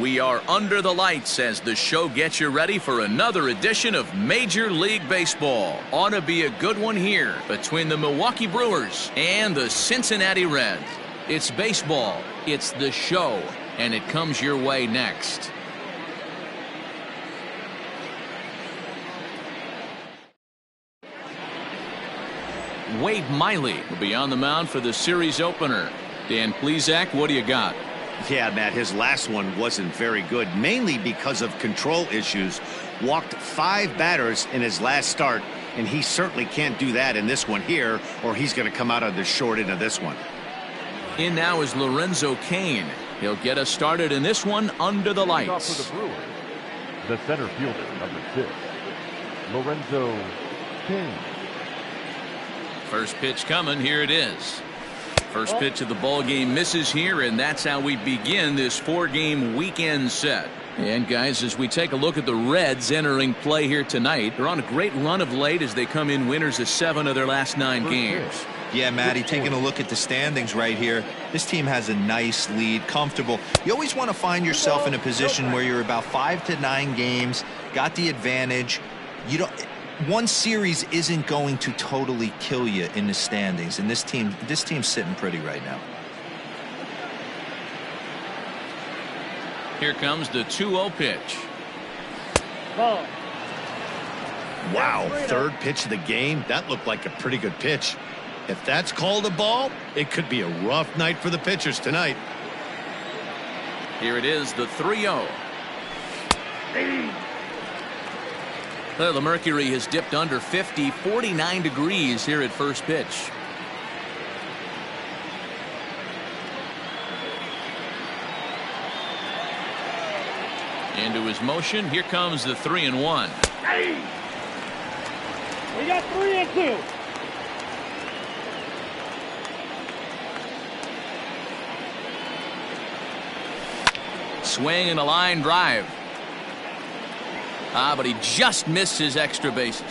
We are under the lights as the show gets you ready for another edition of Major League Baseball. Ought to be a good one here between the Milwaukee Brewers and the Cincinnati Reds. It's baseball, it's the show, and it comes your way next. Wade Miley will be on the mound for the series opener. Dan Plesac, what do you got? Yeah, Matt, his last one wasn't very good, mainly because of control issues. Walked 5 batters in his last start, and he certainly can't do that in this one here, or he's going to come out on the short end of this one. In now is Lorenzo Cain. He'll get us started in this one under the lights. Off for the Brewers, the center fielder, number 6, Lorenzo Cain. First pitch coming. Here it is. First pitch of the ball game misses here, and that's how we begin this 4-game weekend set. And guys, as we take a look at the Reds entering play here tonight, they're on a great run of late as they come in winners of 7 of their last 9 games. Yeah, Matty, taking a look at the standings right here, this team has a nice lead, comfortable. You always want to find yourself in a position where you're about 5 to 9 games, got the advantage. You don't. One series isn't going to totally kill you in the standings, and this team's sitting pretty right now. Here comes the 2-0 pitch. Wow, third pitch of the game. That looked like a pretty good pitch. If that's called a ball, it could be a rough night for the pitchers tonight. Here it is, the 3-0. Well, the mercury has dipped under 50, 49 degrees here at first pitch. Into his motion. Here comes the 3-1. Hey! We got 3-2. Swing and a line drive. But he just missed his extra bases.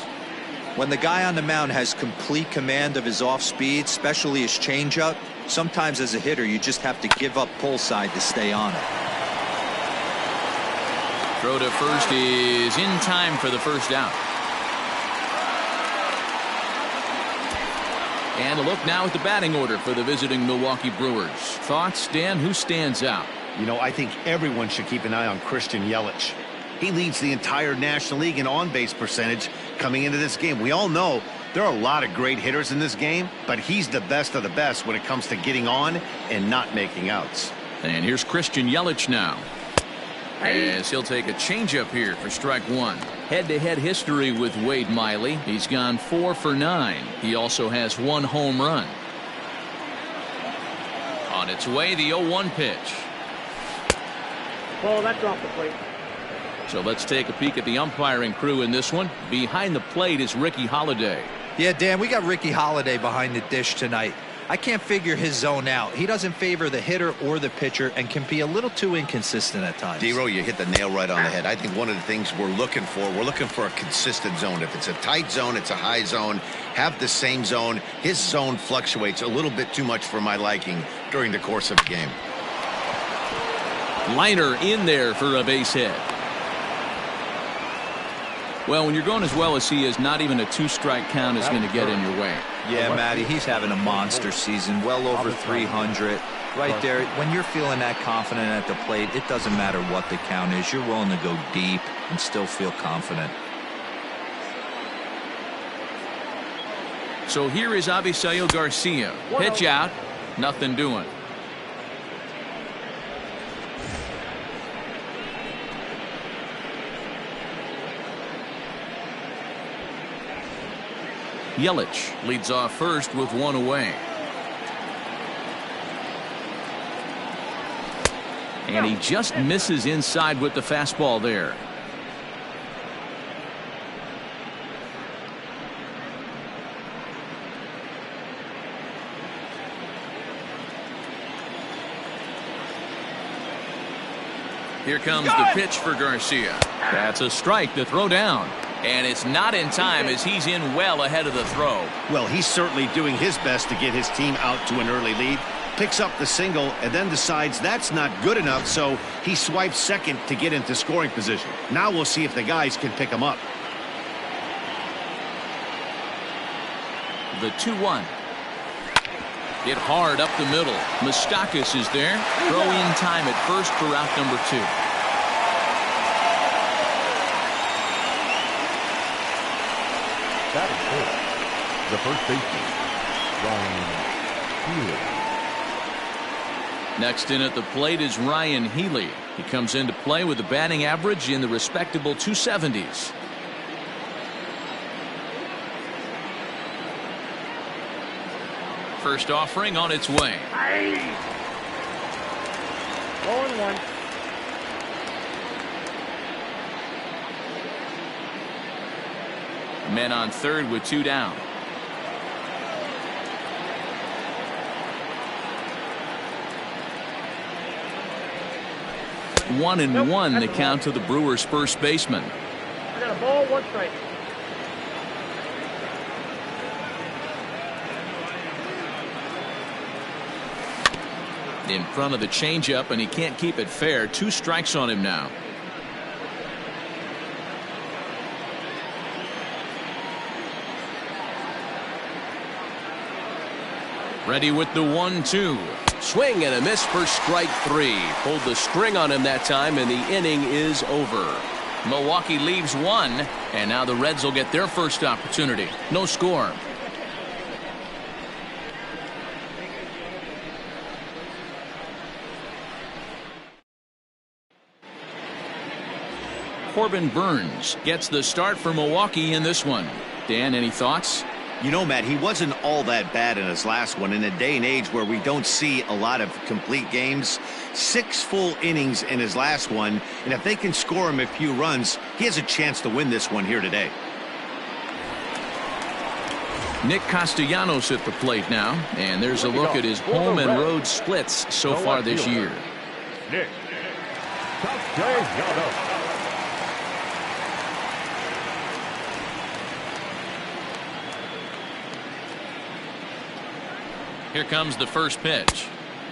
When the guy on the mound has complete command of his off speed, especially his changeup, sometimes as a hitter you just have to give up pull side to stay on it. Throw to first is in time for the first out. And a look now at the batting order for the visiting Milwaukee Brewers. Thoughts, Dan? Who stands out? You know, I think everyone should keep an eye on Christian Yelich. He leads the entire National League in on-base percentage coming into this game. We all know there are a lot of great hitters in this game, but he's the best of the best when it comes to getting on and not making outs. And here's Christian Yelich now. As he'll take a changeup here for strike 1. Head-to-head history with Wade Miley. He's gone 4 for 9. He also has 1 home run. On its way, the 0-1 pitch. Oh, that's off the plate. So let's take a peek at the umpiring crew in this one. Behind the plate is Ricky Holiday. Yeah, Dan, we got Ricky Holiday behind the dish tonight. I can't figure his zone out. He doesn't favor the hitter or the pitcher and can be a little too inconsistent at times. D-Row, you hit the nail right on the head. I think one of the things we're looking for a consistent zone. If it's a tight zone, it's a high zone. Have the same zone. His zone fluctuates a little bit too much for my liking during the course of the game. Liner in there for a base hit. Well, when you're going as well as he is, not even a 2-strike count is going to get in your way. Yeah, Matty, he's having a monster season, well over 300. Right there, when you're feeling that confident at the plate, it doesn't matter what the count is. You're willing to go deep and still feel confident. So here is Avisail Garcia. Pitch out, nothing doing. Yelich leads off first with 1 away. And he just misses inside with the fastball there. Here comes the pitch for Garcia. That's a strike to throw down. And it's not in time as he's in well ahead of the throw. Well, he's certainly doing his best to get his team out to an early lead. picks up the single, and then decides that's not good enough, so he swipes second to get into scoring position. Now we'll see if the guys can pick him up. The 2-1. Hit hard up the middle. Moustakas is there. Throw in time at first for out number 2. That is it. The first baseman, Ryan Healy. Next in at the plate is Ryan Healy. He comes into play with a batting average in the respectable 270s. First offering on its way. 0-1. Men on third with 2 down. 1-1 the count to the Brewers' first baseman. I got a ball, 1 strike. In front of the changeup, and he can't keep it fair. 2 strikes on him now. Ready with the 1-2. Swing and a miss for strike 3. Pulled the string on him that time, and the inning is over. Milwaukee leaves 1, and now the Reds will get their first opportunity. No score. Corbin Burns gets the start for Milwaukee in this one. Dan, any thoughts? You know, Matt, he wasn't all that bad in his last one. In a day and age where we don't see a lot of complete games, 6 full innings in his last one, and if they can score him a few runs, he has a chance to win this one here today. Nick Castellanos at the plate now, and there's a look at his home and road splits so far this year. Nick Castellanos. Here comes the first pitch.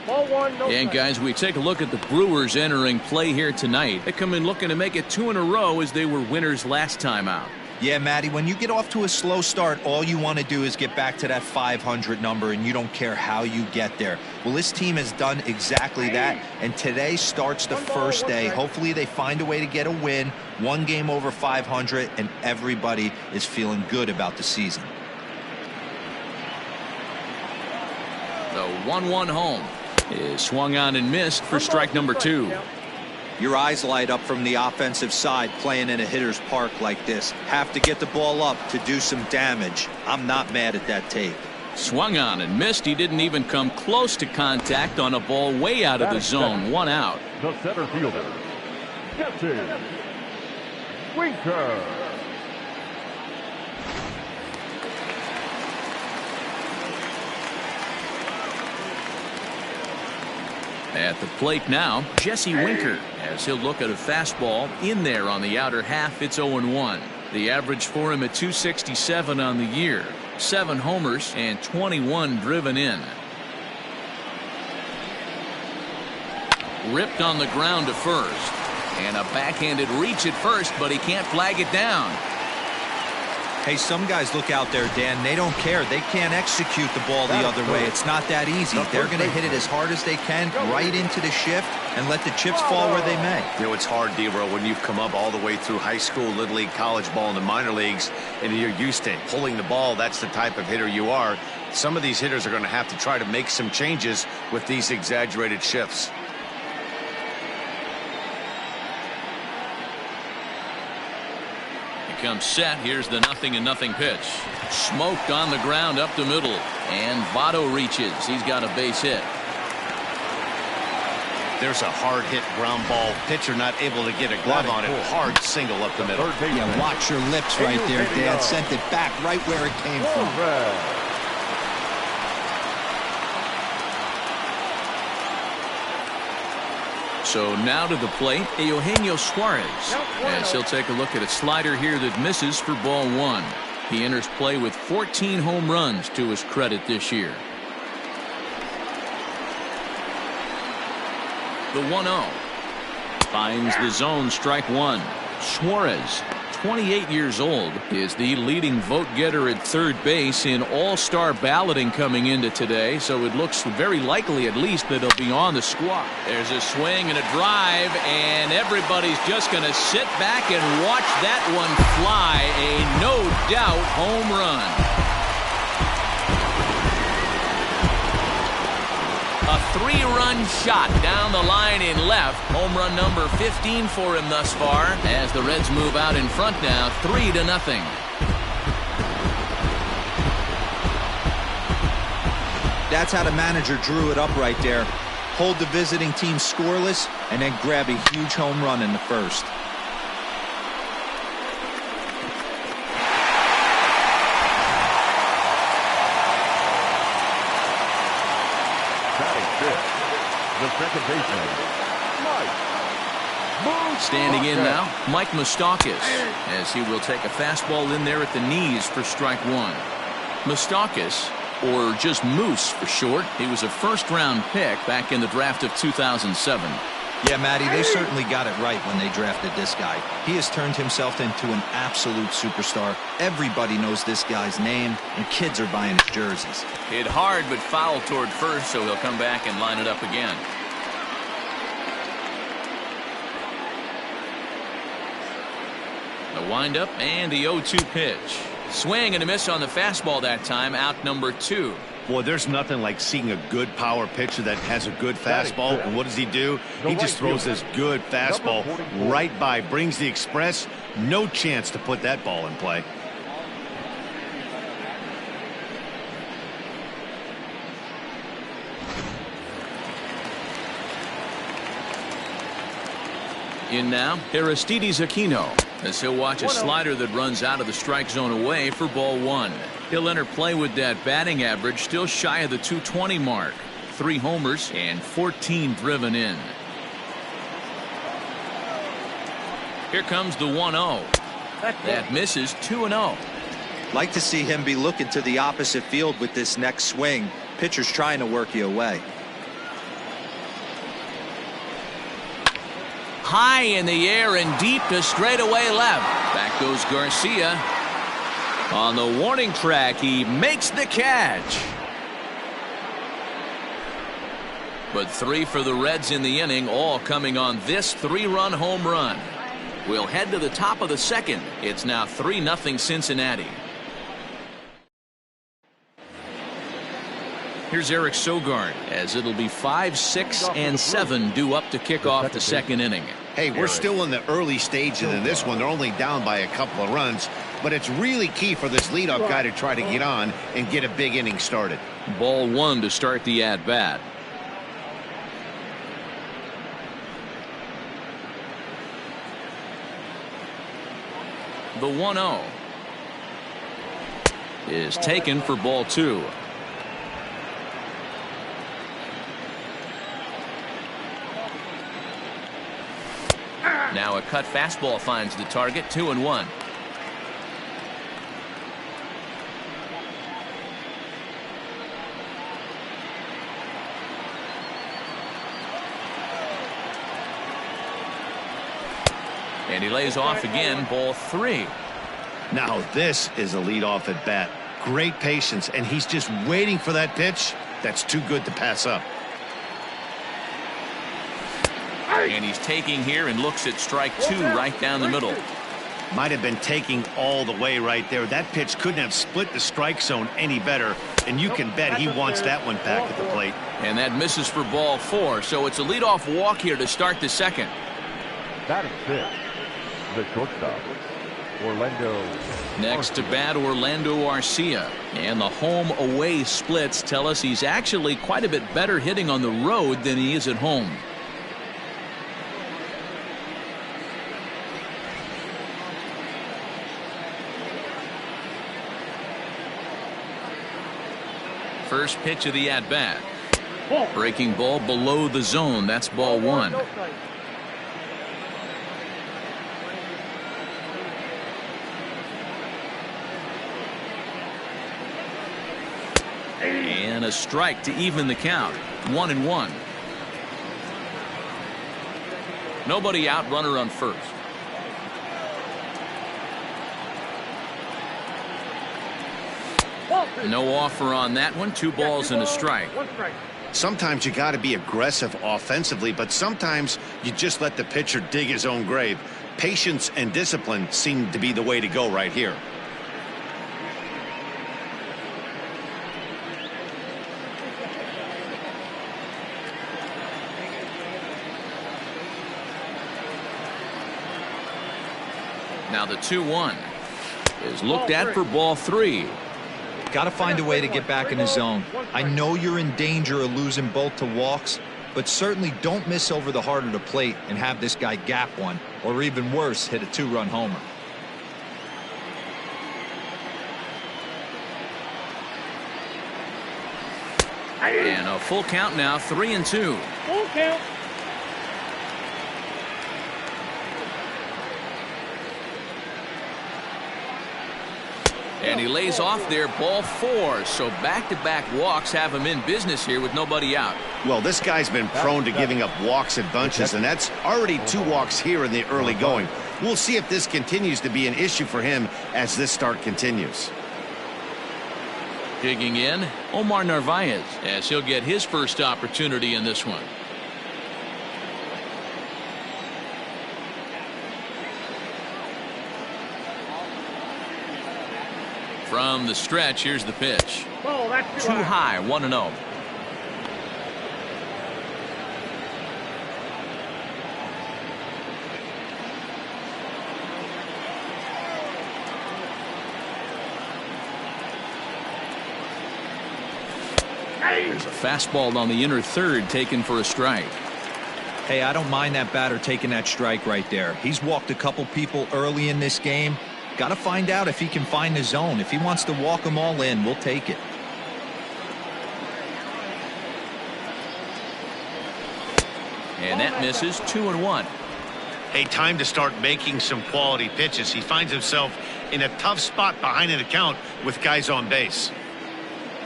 Ball 1, no And strike. guys, we take a look at the Brewers entering play here tonight. They come in looking to make it 2 in a row as they were winners last time out. Yeah, Matty, when you get off to a slow start, all you want to do is get back to that 500 number, and you don't care how you get there. Well, this team has done exactly that, and today starts the first day. Hopefully they find a way to get a win, 1 game over 500, and everybody is feeling good about the season. The 1-1 home is swung on and missed for strike number 2. Your eyes light up from the offensive side playing in a hitter's park like this. Have to get the ball up to do some damage. I'm not mad at that tape. Swung on and missed. He didn't even come close to contact on a ball way out of the zone. 1 out. The center fielder, Jesse Winker. At the plate now, Jesse Winker, as he'll look at a fastball in there on the outer half. It's 0-1. The average for him at 267 on the year. 7 homers and 21 driven in. Ripped on the ground to first. And a backhanded reach at first, but he can't flag it down. Hey, some guys look out there, Dan. They don't care. They can't execute the ball the other way. It's not that easy. They're going to hit it as hard as they can right into the shift and let the chips fall where they may. You know, it's hard, D-Row, when you've come up all the way through high school, little league, college ball, and the minor leagues, and you're used to pulling the ball. That's the type of hitter you are. Some of these hitters are going to have to try to make some changes with these exaggerated shifts. Comes set. Here's the 0-0 pitch. Smoked on the ground up the middle, and Votto reaches. He's got a base hit. There's a hard hit ground ball. Pitcher not able to get a glove on it. Hard single up the middle. Yeah, watch your lips right there, Dan. Sent it back right where it came from. So now to the plate, Eugenio Suarez, as he'll take a look at a slider here that misses for ball 1. He enters play with 14 home runs to his credit this year. The 1-0. Finds the zone, strike one. Suarez, 28 years old, is the leading vote getter at third base in all-star balloting coming into today, so it looks very likely at least that he'll be on the squad. There's a swing and a drive, and everybody's just going to sit back and watch that one fly. A no-doubt home run. A 3-run shot down the line in left. Home run number 15 for him thus far as the Reds move out in front now 3-0. That's how the manager drew it up right there. Hold the visiting team scoreless and then grab a huge home run in the first. The second baseman, Standing in now, Mike Moustakas, as he will take a fastball in there at the knees for strike one. Moustakas, or just Moose for short, he was a first-round pick back in the draft of 2007. Yeah, Matty, they certainly got it right when they drafted this guy. He has turned himself into an absolute superstar. Everybody knows this guy's name, and kids are buying his jerseys. Hit hard, but foul toward first, so he'll come back and line it up again. The windup and the 0-2 pitch. Swing and a miss on the fastball that time, out number 2. Boy, there's nothing like seeing a good power pitcher that has a good fastball. And what does he do? He just throws this good fastball right by, brings the express. No chance to put that ball in play. In now, Aristides Aquino, as he'll watch a slider that runs out of the strike zone away for ball one. He'll enter play with that batting average still shy of the 220 mark. 3 homers and 14 driven in. Here comes the 1-0. That misses. 2-0. Like to see him be looking to the opposite field with this next swing. Pitcher's trying to work you away. High in the air and deep to straightaway left. Back goes Garcia. On the warning track, he makes the catch. But 3 for the Reds in the inning, all coming on this 3-run home run. We'll head to the top of the second. It's now 3-0 Cincinnati. Here's Eric Sogard, as it'll be 5, 6, and 7 due up to kick off the second inning. Hey, we're still in the early stages in this one. They're only down by a couple of runs, but it's really key for this leadoff guy to try to get on and get a big inning started. Ball one to start the at-bat. The 1-0 is taken for ball two. Now a cut fastball finds the target. 2-1. And he lays off again. Ball 3. Now this is a leadoff at bat. Great patience, and he's just waiting for that pitch. That's too good to pass up. And he's taking here and looks at strike 2 right down the middle. Might have been taking all the way right there. That pitch couldn't have split the strike zone any better, and you can bet he wants that one back at the plate. And that misses for ball 4, so it's a leadoff walk here to start the second. Batting 6, the shortstop, Orlando. Next to bat, Orlando Arcia. And the home-away splits tell us he's actually quite a bit better hitting on the road than he is at home. First pitch of the at-bat. Breaking ball below the zone. That's ball 1. And a strike to even the count. 1-1. Nobody out, runner on first. No offer on that one. 2 balls and a strike. 1 strike. Sometimes you got to be aggressive offensively, but sometimes you just let the pitcher dig his own grave. Patience and discipline seem to be the way to go right here. Now the 2-1 is looked at for ball 3. Got to find a way to get back in the zone. I know you're in danger of losing both to walks, but certainly don't miss over the heart of the plate and have this guy gap one, or even worse, hit a 2-run homer. And a full count now, 3-2. Full count. And he lays off there, ball 4. So back-to-back walks have him in business here with nobody out. Well, this guy's been prone to giving up walks at bunches, and that's already 2 walks here in the early going. We'll see if this continues to be an issue for him as this start continues. Digging in, Omar Narvaez, as he'll get his first opportunity in this one. From the stretch, here's the pitch. Oh, that's Too high, 1-0. There's a fastball on the inner third taken for a strike. Hey, I don't mind that batter taking that strike right there. He's walked a couple people early in this game. Got to find out if he can find the zone. If he wants to walk them all in, we'll take it. And that misses. 2-1. Hey, time to start making some quality pitches. He finds himself in a tough spot behind an account with guys on base.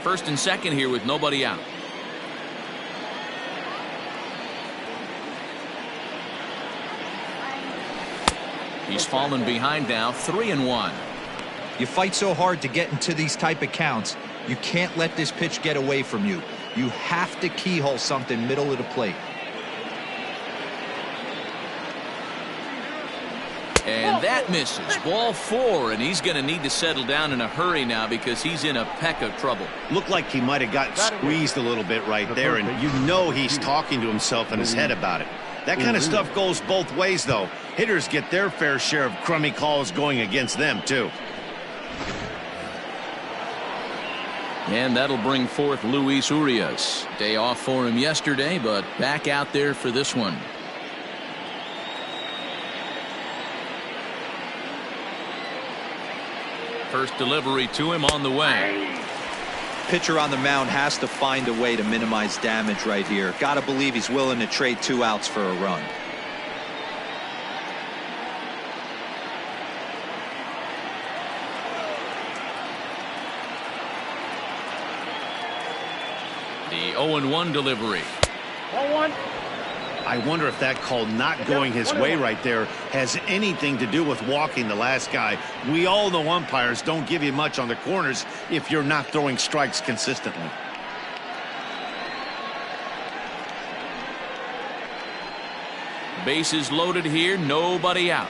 First and second here with nobody out. He's fallen behind now, 3-1. You fight so hard to get into these type of counts, you can't let this pitch get away from you. You have to keyhole something middle of the plate. And that misses. Ball 4, and he's going to need to settle down in a hurry now because he's in a peck of trouble. Looked like he might have gotten squeezed a little bit right there, and you know he's talking to himself in his head about it. That kind of stuff goes both ways, though. Hitters get their fair share of crummy calls going against them, too. And that'll bring forth Luis Urias. Day off for him yesterday, but back out there for this one. First delivery to him on the way. Pitcher on the mound has to find a way to minimize damage right here. Got to believe he's willing to trade 2 outs for a run. The 0-1 delivery. 1-1. I wonder if that call not going his way right there has anything to do with walking the last guy. We all know umpires don't give you much on the corners if you're not throwing strikes consistently. Bases loaded here, nobody out.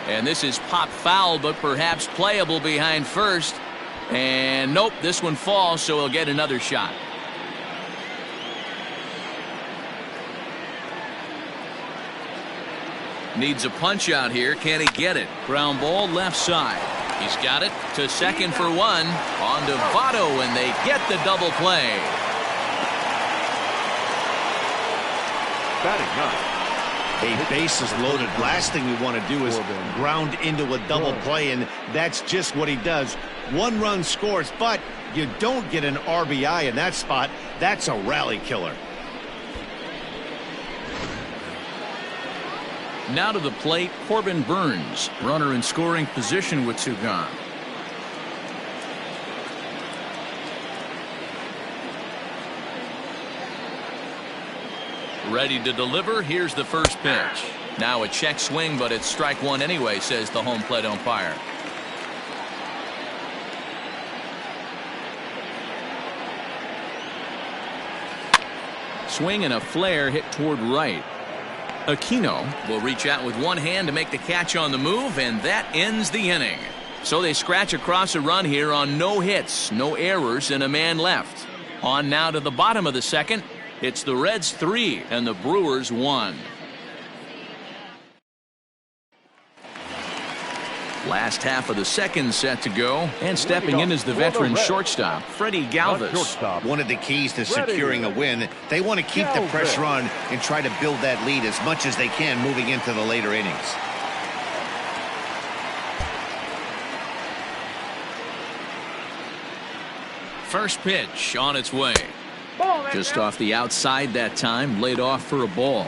And this is pop foul, but perhaps playable behind first. And nope, this one falls, so he'll get another shot. Needs a punch out here. Can he get it? Ground ball left side. He's got it to second for 1. On to Votto, and they get the double play. Batting ninth. Hey, bases loaded. Last thing you want to do is ground into a double play, and that's just what he does. 1 run scores, but you don't get an RBI in that spot. That's a rally killer. Now to the plate, Corbin Burns. Runner in scoring position with 2 gone. Ready to deliver. Here's the first pitch. Now a check swing, but it's strike one anyway, says the home plate umpire. Swing and a flare hit toward right. Aquino will reach out with one hand to make the catch on the move, and that ends the inning. So they scratch across a run here on no hits, no errors, and a man left. On now to the bottom of the second. It's the Reds 3 and the Brewers 1. Last half of the second set to go, and stepping in is the veteran shortstop, Freddie Galvis. One of the keys to securing a win, they want to keep the pressure on and try to build that lead as much as they can moving into the later innings. First pitch on its way. Just off the outside that time, laid off for a ball.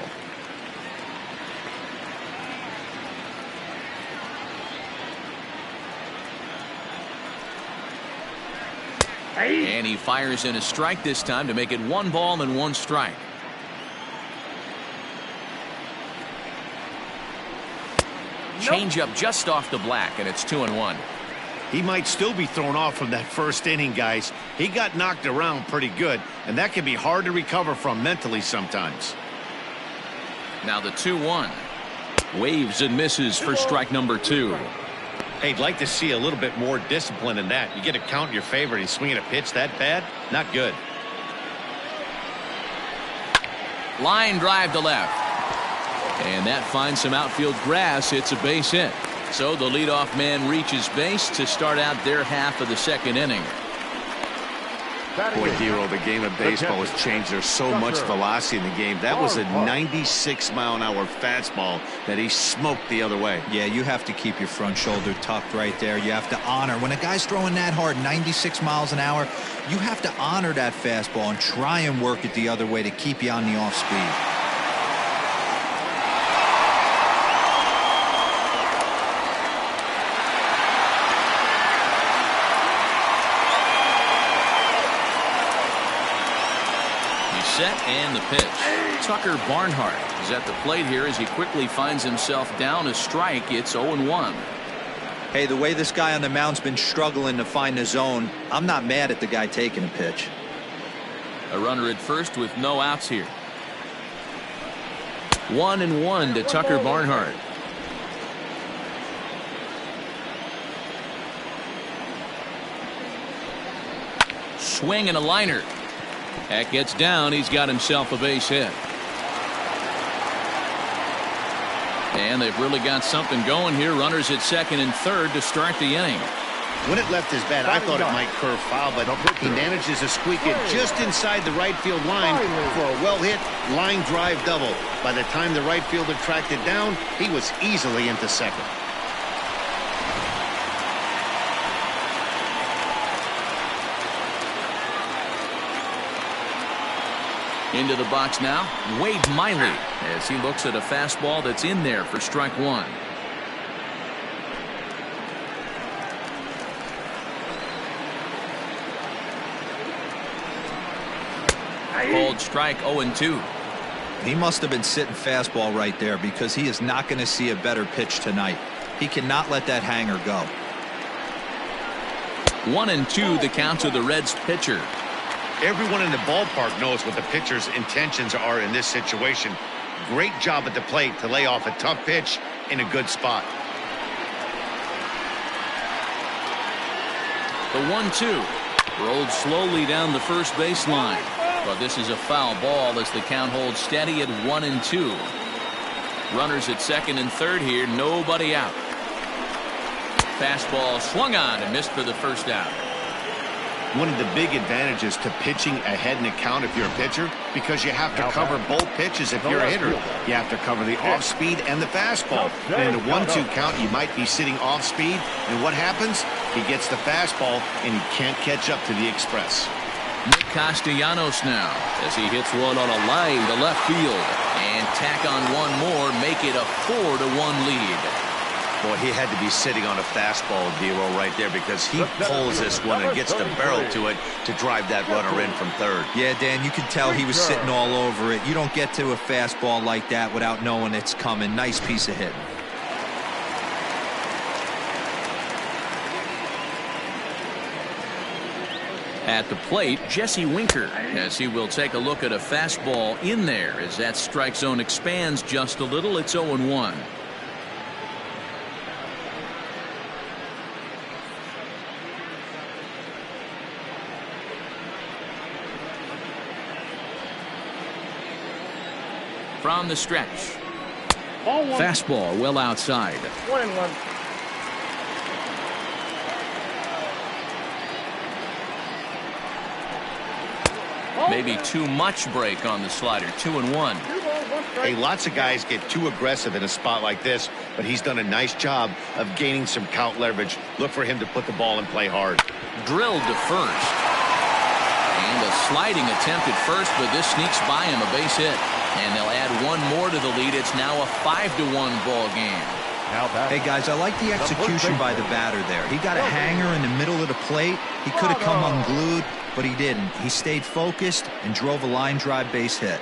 And he fires in a strike this time to make it 1 ball and 1 strike. Change up just off the black, and it's 2-1. He might still be thrown off from that first inning, guys. He got knocked around pretty good, and that can be hard to recover from mentally sometimes. Now the 2-1. Waves and misses for strike number 2. Hey, I'd like to see a little bit more discipline in that. You get a count in your favor and he's swinging a pitch that bad? Not good. Line drive to left. And that finds some outfield grass. It's a base hit. So the leadoff man reaches base to start out their half of the second inning. Boy, Hero, the game of baseball has changed. There's so much velocity in the game. That was a 96-mile-an-hour fastball that he smoked the other way. Yeah, you have to keep your front shoulder tucked right there. You have to honor. When a guy's throwing that hard, 96 miles an hour, you have to honor that fastball and try and work it the other way to keep you on the off speed. Set and the pitch. Tucker Barnhart is at the plate here as he quickly finds himself down a strike. It's 0-1. Hey, the way this guy on the mound's been struggling to find the zone, I'm not mad at the guy taking a pitch. A runner at first with no outs here. 1-1 to Tucker Barnhart. Swing and a liner. That gets down. He's got himself a base hit. And they've really got something going here. Runners at second and third to start the inning. When it left his bat, I thought it might curve foul, but he manages to squeak it just inside the right field line for a well-hit line drive double. By the time the right fielder tracked it down, he was easily into second. Into the box now, Wade Miley, as he looks at a fastball that's in there for strike 1. Called strike 0-2. He must have been sitting fastball right there because he is not going to see a better pitch tonight. He cannot let that hanger go. 1-2 the count to the Reds pitcher. Everyone in the ballpark knows what the pitcher's intentions are in this situation. Great job at the plate to lay off a tough pitch in a good spot. The 1-2 rolled slowly down the first baseline, but this is a foul ball as the count holds steady at 1-2. Runners at second and third here, nobody out. Fastball swung on and missed for the first out. One of the big advantages to pitching ahead in a count if you're a pitcher, because you have to cover both pitches if you're a hitter. You have to cover the off-speed and the fastball. And in a 1-2 count, you might be sitting off-speed, and what happens? He gets the fastball, and he can't catch up to the express. Nick Castellanos now as he hits one on a line to left field, and tack on one more, make it a 4-1 lead. Boy, he had to be sitting on a fastball, D'Lo, right there, because he pulls this one and gets the barrel to it to drive that runner in from third. Yeah, Dan, you can tell he was sitting all over it. You don't get to a fastball like that without knowing it's coming. Nice piece of hitting. At the plate, Jesse Winker, as he will take a look at a fastball in there as that strike zone expands just a little. It's 0-1. From the stretch. Fastball well outside. 1-1. Maybe too much break on the slider. 2-1. Hey, lots of guys get too aggressive in a spot like this, but he's done a nice job of gaining some count leverage. Look for him to put the ball in play hard. Drilled to first. And a sliding attempt at first, but this sneaks by him, a base hit. And they'll add one more to the lead. It's now a 5-1 ball game. Hey, guys, I like the execution by the batter there. He got a hanger in the middle of the plate. He could have come unglued, but he didn't. He stayed focused and drove a line drive base hit.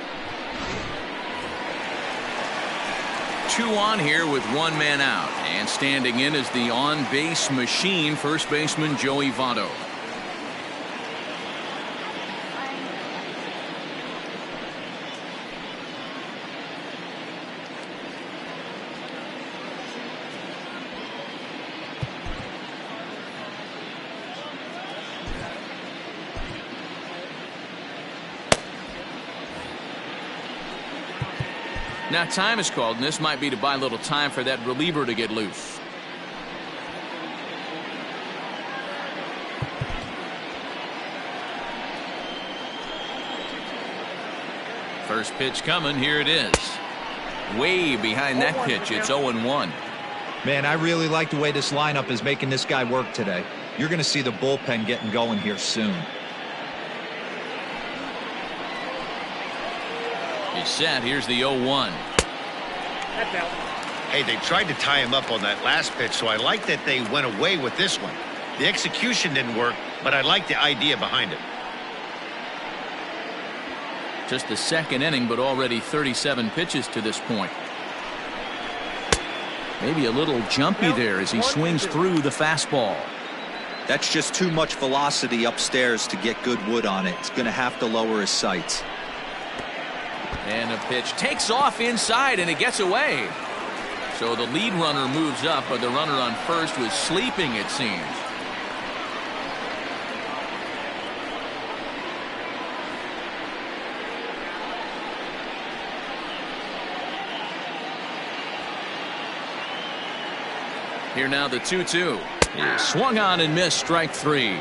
2 on here with 1 man out. And standing in is the on-base machine, first baseman Joey Votto. Now time is called, and this might be to buy a little time for that reliever to get loose. First pitch coming. Here it is. Way behind that pitch. It's 0-1. Man, I really like the way this lineup is making this guy work today. You're going to see the bullpen getting going here soon. He's set. Here's the 0-1. Hey, they tried to tie him up on that last pitch, so I like that they went away with this one. The execution didn't work, but I like the idea behind it. Just the second inning, but already 37 pitches to this point. Maybe a little jumpy there as he swings through the fastball. That's just too much velocity upstairs to get good wood on it. It's going to have to lower his sights. And a pitch takes off inside, and it gets away. So the lead runner moves up, but the runner on first was sleeping, it seems. Here now the 2-2. He swung on and missed, strike 3.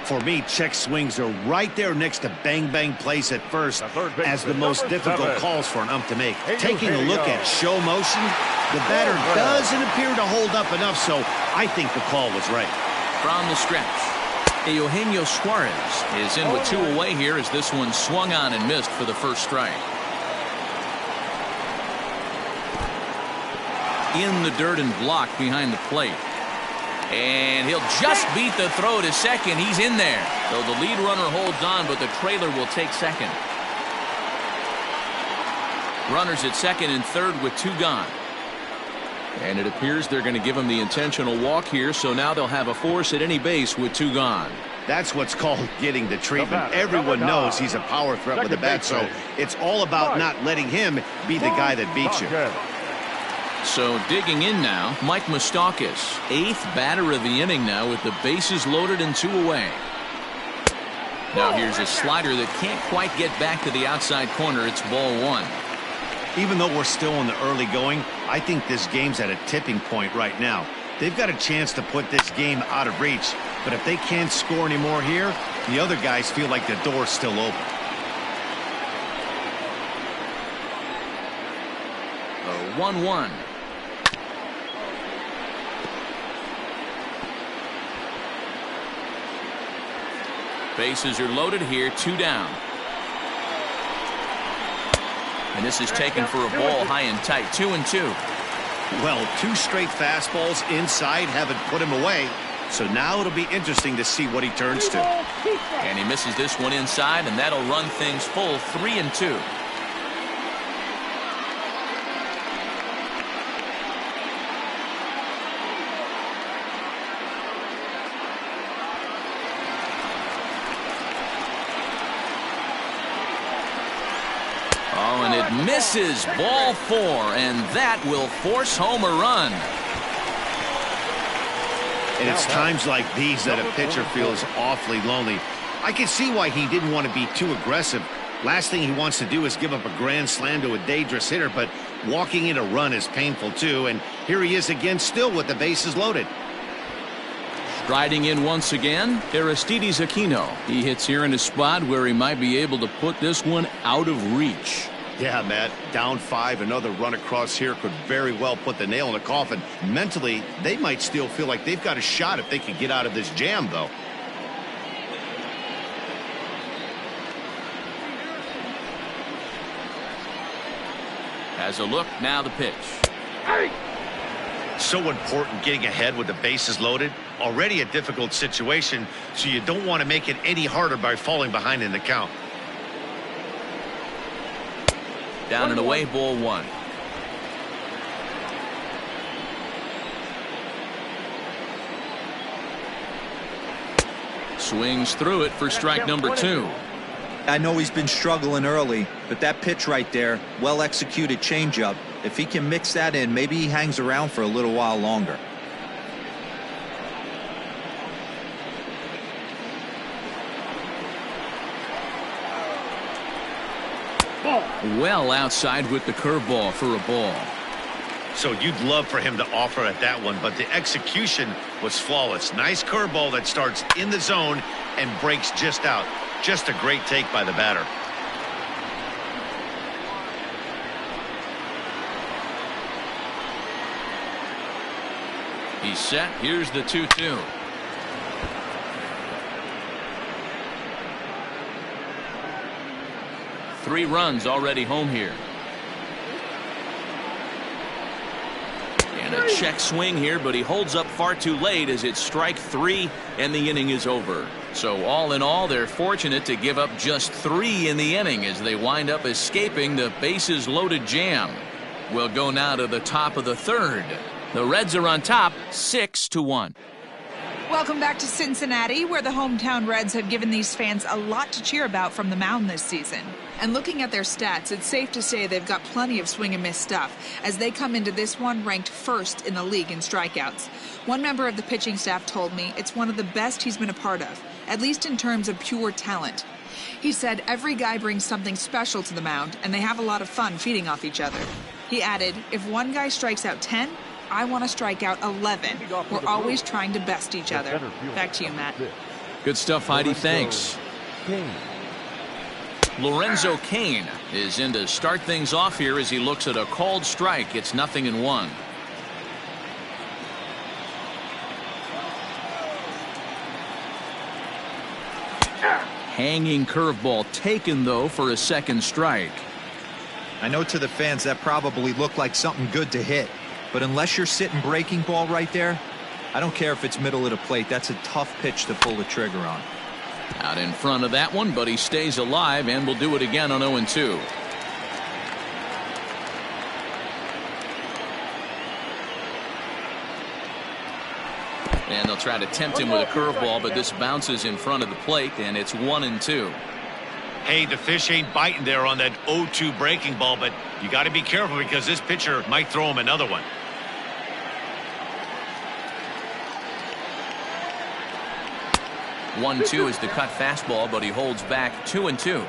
For me, check swings are right there next to bang-bang plays at first as the most difficult calls for an ump to make. Taking a look at show motion, the batter doesn't appear to hold up enough, so I think the call was right. From the stretch, Eugenio Suarez is in with 2 away here as this one swung on and missed for the first strike. In the dirt and blocked behind the plate. And he'll just beat the throw to second. He's in there. So the lead runner holds on, but the trailer will take second. Runners at second and third with 2 gone. And it appears they're going to give him the intentional walk here, so now they'll have a force at any base with 2 gone. That's what's called getting the treatment. Everyone knows he's a power threat with the bat, so it's all about not letting him be the guy that beats you. So digging in now, Mike Moustakas, 8th batter of the inning now with the bases loaded and 2 away. Now here's a slider that can't quite get back to the outside corner. It's ball 1. Even though we're still in the early going, I think this game's at a tipping point right now. They've got a chance to put this game out of reach, but if they can't score anymore here, the other guys feel like the door's still open. 1-1. Bases are loaded here, 2 down. And this is taken for a ball high and tight, 2-2. Well, 2 straight fastballs inside haven't put him away. So now it'll be interesting to see what he turns to. And he misses this one inside, and that'll run things full 3-2. Oh, and it misses. Ball 4, and that will force home a run. And it's times like these that a pitcher feels awfully lonely. I can see why he didn't want to be too aggressive. Last thing he wants to do is give up a grand slam to a dangerous hitter, but walking in a run is painful too. And here he is again, still with the bases loaded. Striding in once again, Aristides Aquino. He hits here in a spot where he might be able to put this one out of reach. Yeah, Matt, down 5, another run across here could very well put the nail in the coffin. Mentally, they might still feel like they've got a shot if they could get out of this jam, though. Has a look, now the pitch. So important getting ahead with the bases loaded. Already a difficult situation, so you don't want to make it any harder by falling behind in the count. Down and away, ball 1. Swings through it for strike number 2. I know he's been struggling early, but that pitch right there, well executed changeup. If he can mix that in, maybe he hangs around for a little while longer. Well outside with the curveball for a ball. So you'd love for him to offer at that one, but the execution was flawless. Nice curveball that starts in the zone and breaks just out. Just a great take by the batter. He's set. Here's the 2-2. Three runs already home here. And a check swing here, but he holds up far too late as it's strike 3 and the inning is over. So all in all, they're fortunate to give up just 3 in the inning as they wind up escaping the bases loaded jam. We'll go now to the top of the 3rd. The Reds are on top 6-1. Welcome back to Cincinnati, where the hometown Reds have given these fans a lot to cheer about from the mound this season. And looking at their stats, it's safe to say they've got plenty of swing and miss stuff as they come into this one ranked 1st in the league in strikeouts. One member of the pitching staff told me it's one of the best he's been a part of, at least in terms of pure talent. He said every guy brings something special to the mound and they have a lot of fun feeding off each other. He added, if one guy strikes out 10, I want to strike out 11. We're always trying to best each other. Back to you, Matt. Good stuff, Heidi. Thanks. Lorenzo Cain is in to start things off here as he looks at a called strike. It's 0-1. Hanging curveball taken, though, for a 2nd strike. I know to the fans that probably looked like something good to hit. But unless you're sitting breaking ball right there, I don't care if it's middle of the plate. That's a tough pitch to pull the trigger on. Out in front of that one, but he stays alive and will do it again on 0-2. And they'll try to tempt him with a curveball, but this bounces in front of the plate, and it's 1-2. Hey, the fish ain't biting there on that 0-2 breaking ball, but you got to be careful because this pitcher might throw him another one. 1-2 is the cut fastball, but he holds back 2-2.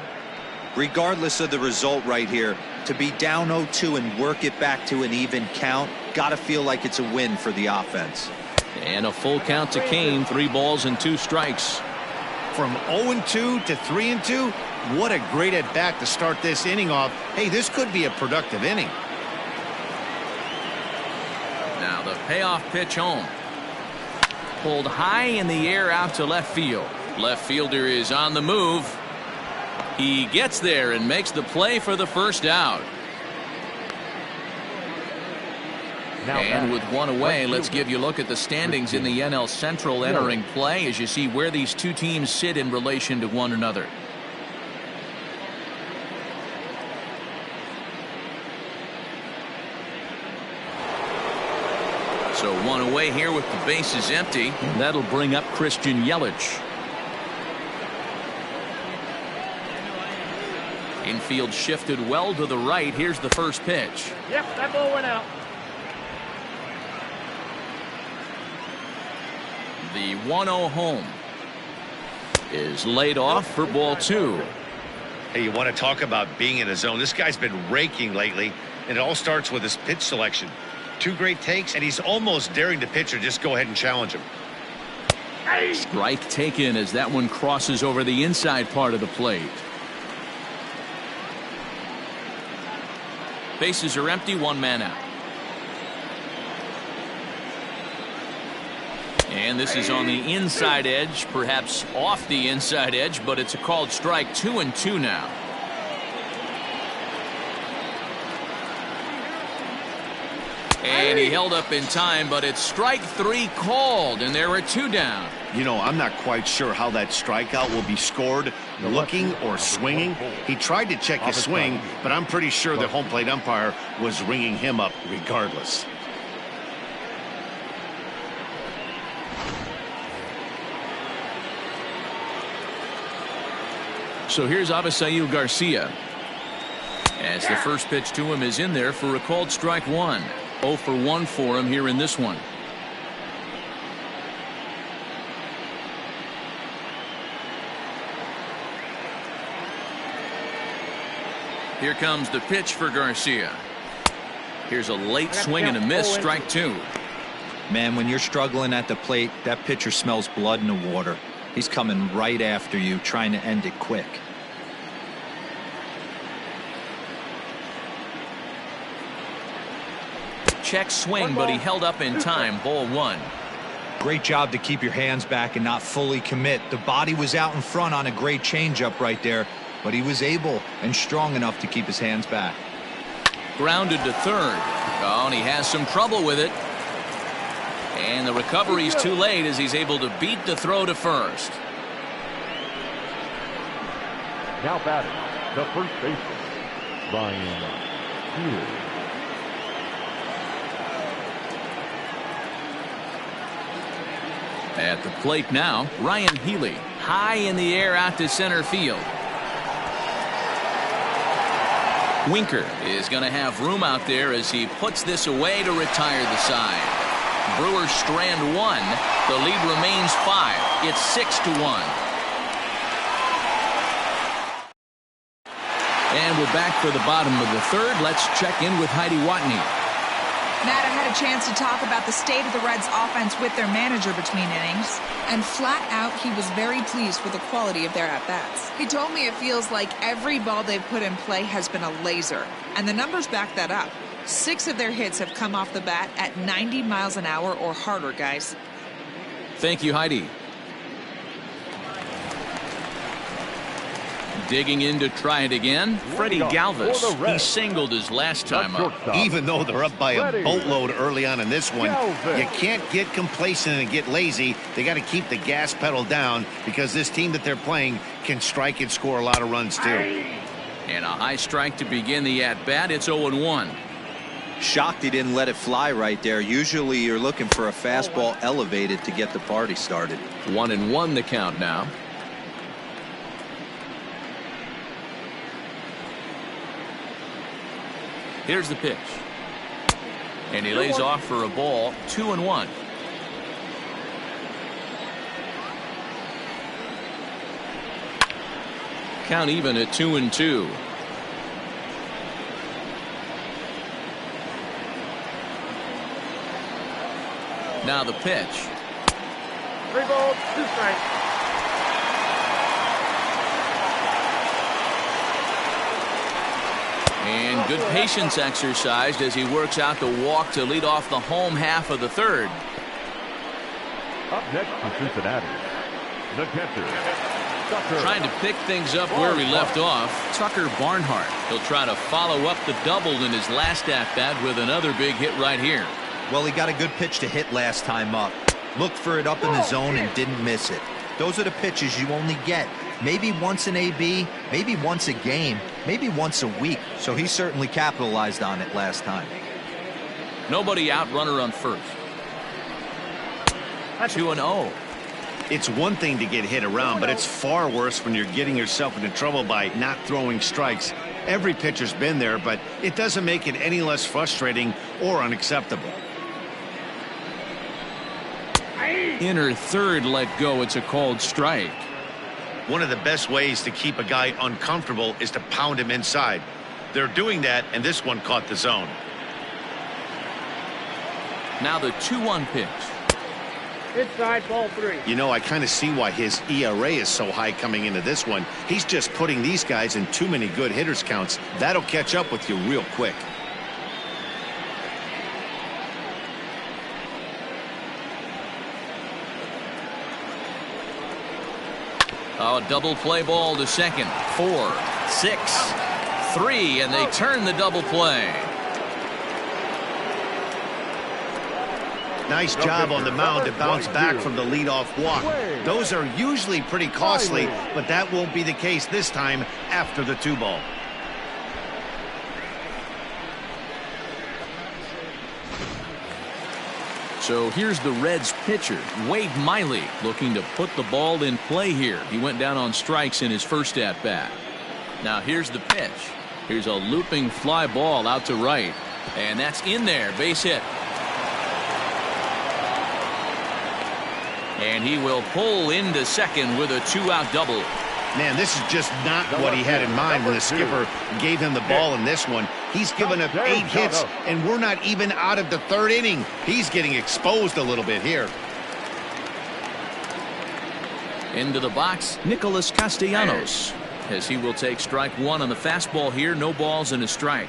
Regardless of the result right here, to be down 0-2 and work it back to an even count, got to feel like it's a win for the offense. And a full count to Cain, 3 balls and 2 strikes. From 0-2 to 3-2, what a great at bat to start this inning off. Hey, this could be a productive inning. Now the payoff pitch home. Pulled high in the air out to left field. Left fielder is on the move. He gets there and makes the play for the 1st out. And with one away, let's give you a look at the standings in the NL Central entering play as you see where these two teams sit in relation to one another. So one away here with the bases empty. And that'll bring up Christian Yelich. Infield shifted well to the right. Here's the first pitch. Yep, that ball went out. The 1-0 home is laid off for ball 2. Hey, you want to talk about being in the zone? This guy's been raking lately, and it all starts with his pitch selection. 2 great takes, and he's almost daring the pitcher just go ahead and challenge him. Strike taken as that one crosses over the inside part of the plate. Bases are empty, 1 man out. And this is on the inside edge, perhaps off the inside edge, but it's a called strike. 2-2 now. And he held up in time, but it's strike 3 called, and there are 2 down. You know, I'm not quite sure how that strikeout will be scored, looking or swinging. He tried to check his swing, but I'm pretty sure the home plate umpire was ringing him up regardless. So here's Avisail Garcia. As the first pitch to him is in there for a called strike 1. 0 for 1 for him here in this one. Here comes the pitch for Garcia. Here's a late swing and a miss, strike 2. Man, when you're struggling at the plate, that pitcher smells blood in the water. He's coming right after you, trying to end it quick. Check swing, but he held up in time. Ball 1. Great job to keep your hands back and not fully commit. The body was out in front on a great changeup right there, but he was able and strong enough to keep his hands back. Grounded to third. Oh, and he has some trouble with it. And the recovery's too late as he's able to beat the throw to first. Now batting, the first baseman, Ryan Healy. At the plate now, Ryan Healy, high in the air out to center field. Winker is going to have room out there as he puts this away to retire the side. Brewers strand 1. The lead remains 5. It's 6-1. And we're back for the bottom of the third. Let's check in with Heidi Watney. Matt, I had a chance to talk about the state of the Reds offense with their manager between innings, and flat out he was very pleased with the quality of their at-bats. He told me it feels like every ball they've put in play has been a laser, and the numbers back that up. 6 of their hits have come off the bat at 90 miles an hour or harder, guys. Thank you, Heidi. Digging in to try it again, Freddie Galvis. He singled his last time up. Even though they're up by a boatload early on in this one, you can't get complacent and get lazy. They got to keep the gas pedal down because this team that they're playing can strike and score a lot of runs too. And a high strike to begin the at-bat. It's 0-1. Shocked he didn't let it fly right there. Usually you're looking for a fastball elevated to get the party started. 1-1 the count now. Here's the pitch. And he lays off for a ball. 2-1. Count even at 2-2. Now the pitch. 3 balls, 2 strikes. And good patience exercised as he works out the walk to lead off the home half of the third. Up next for Cincinnati, the catcher, Tucker. Trying to pick things up where he left off, Tucker Barnhart. He'll try to follow up the double in his last at-bat with another big hit right here. Well, he got a good pitch to hit last time up. Looked for it up in the zone and didn't miss it. Those are the pitches you only get maybe once in AB, maybe once a game, maybe once a week. So he certainly capitalized on it last time. Nobody out, runner on first. 2-0. It's one thing to get hit around, but it's far worse when you're getting yourself into trouble by not throwing strikes. Every pitcher's been there, but it doesn't make it any less frustrating or unacceptable. Inner third let go. It's a called strike. One of the best ways to keep a guy uncomfortable is to pound him inside. They're doing that, and this one caught the zone. Now the 2-1 pitch. Inside, ball 3. You know, I kind of see why his ERA is so high coming into this one. He's just putting these guys in too many good hitters counts. That'll catch up with you real quick. Oh, double play ball to second. 4, 6, 3, and they turn the double play. Nice job on the mound to bounce back from the leadoff walk. Those are usually pretty costly, but that won't be the case this time after the 2-ball. So here's the Reds pitcher, Wade Miley, looking to put the ball in play here. He went down on strikes in his first at-bat. Now here's the pitch. Here's a looping fly ball out to right, and that's in there, base hit. And he will pull into second with a 2-out double. Man, this is just not what he had in mind when the skipper gave him the ball in this one. He's given up 8 hits, and we're not even out of the 3rd inning. He's getting exposed a little bit here. Into the box, Nicholas Castellanos, as he will take strike 1 on the fastball here. No balls and a strike.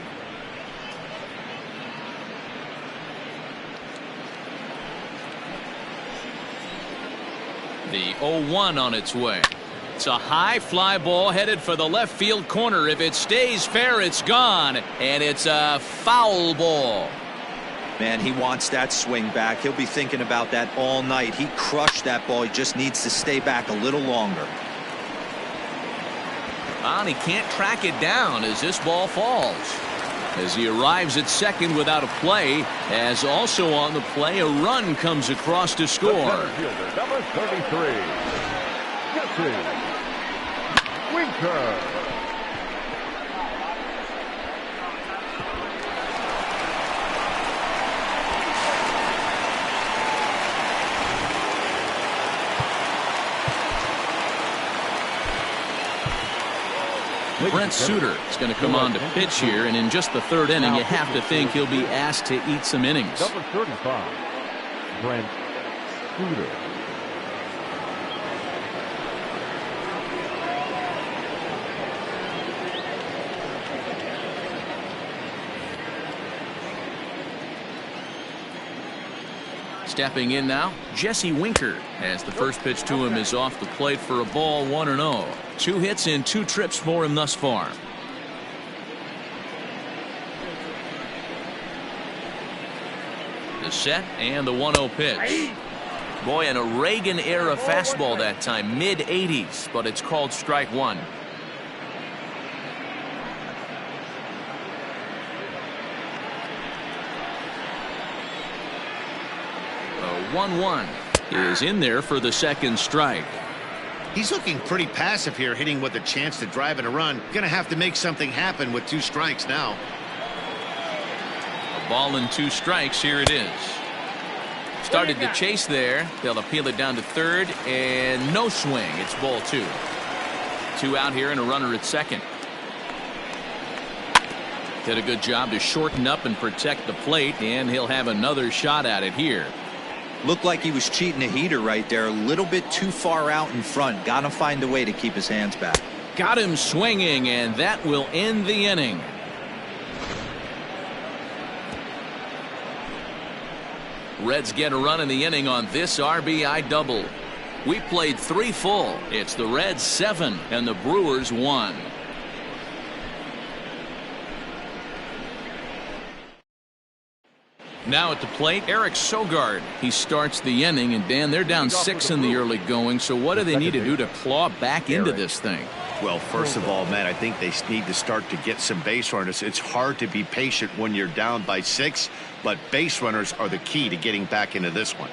The 0-1 on its way. It's a high fly ball headed for the left field corner. If it stays fair, it's gone, and it's a foul ball. Man, he wants that swing back. He'll be thinking about that all night. He crushed that ball. He just needs to stay back a little longer. And he can't track it down as this ball falls. As he arrives at second without a play, as also on the play, a run comes across to score. Number 33, Jesse Winker. Brent Suter is going to come on to pitch here, and in just the 3rd inning, you have to think he'll be asked to eat some innings. Number 35, Brent Suter. Stepping in now, Jesse Winker, as the first pitch to him is off the plate for a ball, 1-0. 2 hits in 2 trips for him thus far. The set and the 1-0 pitch. Boy, an Reagan-era fastball that time, mid-80s, but it's called strike 1. The 1-1 is in there for the second strike. He's looking pretty passive here, hitting with a chance to drive in a run. Gonna have to make something happen with 2 strikes now. A ball and 2 strikes. Here it is. Started the chase there. They'll appeal it down to third, and no swing. It's ball 2. 2 out here and a runner at second. Did a good job to shorten up and protect the plate, and he'll have another shot at it here. Looked like he was cheating a heater right there. A little bit too far out in front. Got to find a way to keep his hands back. Got him swinging, and that will end the inning. Reds get a run in the inning on this RBI double. We played 3 full. It's the Reds 7 and the Brewers 1. Now at the plate, Eric Sogard. He starts the inning, and Dan, they're down 6 in the early going. So what do they need to do to claw back into this thing? Well, first of all, Matt, I think they need to start to get some base runners. It's hard to be patient when you're down by 6, but base runners are the key to getting back into this one.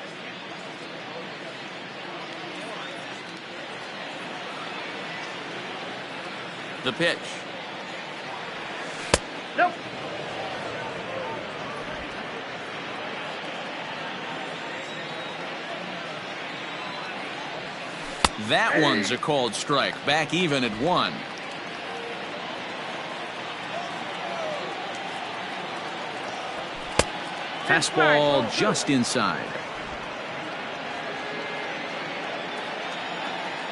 The pitch. Nope. That one's a called strike. Back even at 1. Fastball just inside.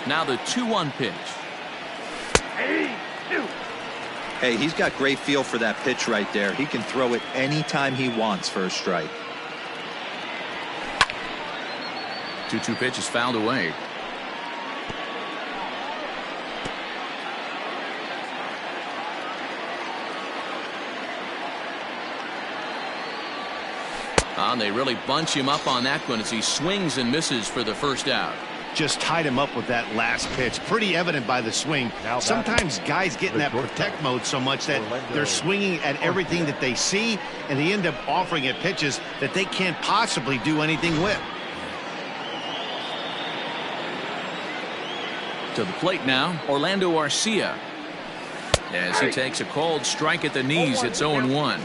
Now the 2-1 pitch. Hey, he's got great feel for that pitch right there. He can throw it anytime he wants for a strike. 2-2 pitch is fouled away. And they really bunch him up on that one as he swings and misses for the first out. Just tied him up with that last pitch. Pretty evident by the swing. Sometimes guys get in that protect mode so much that they're swinging at everything that they see, and they end up offering at pitches that they can't possibly do anything with. To the plate now, Orlando Arcia. As he takes a called strike at the knees, it's 0-1.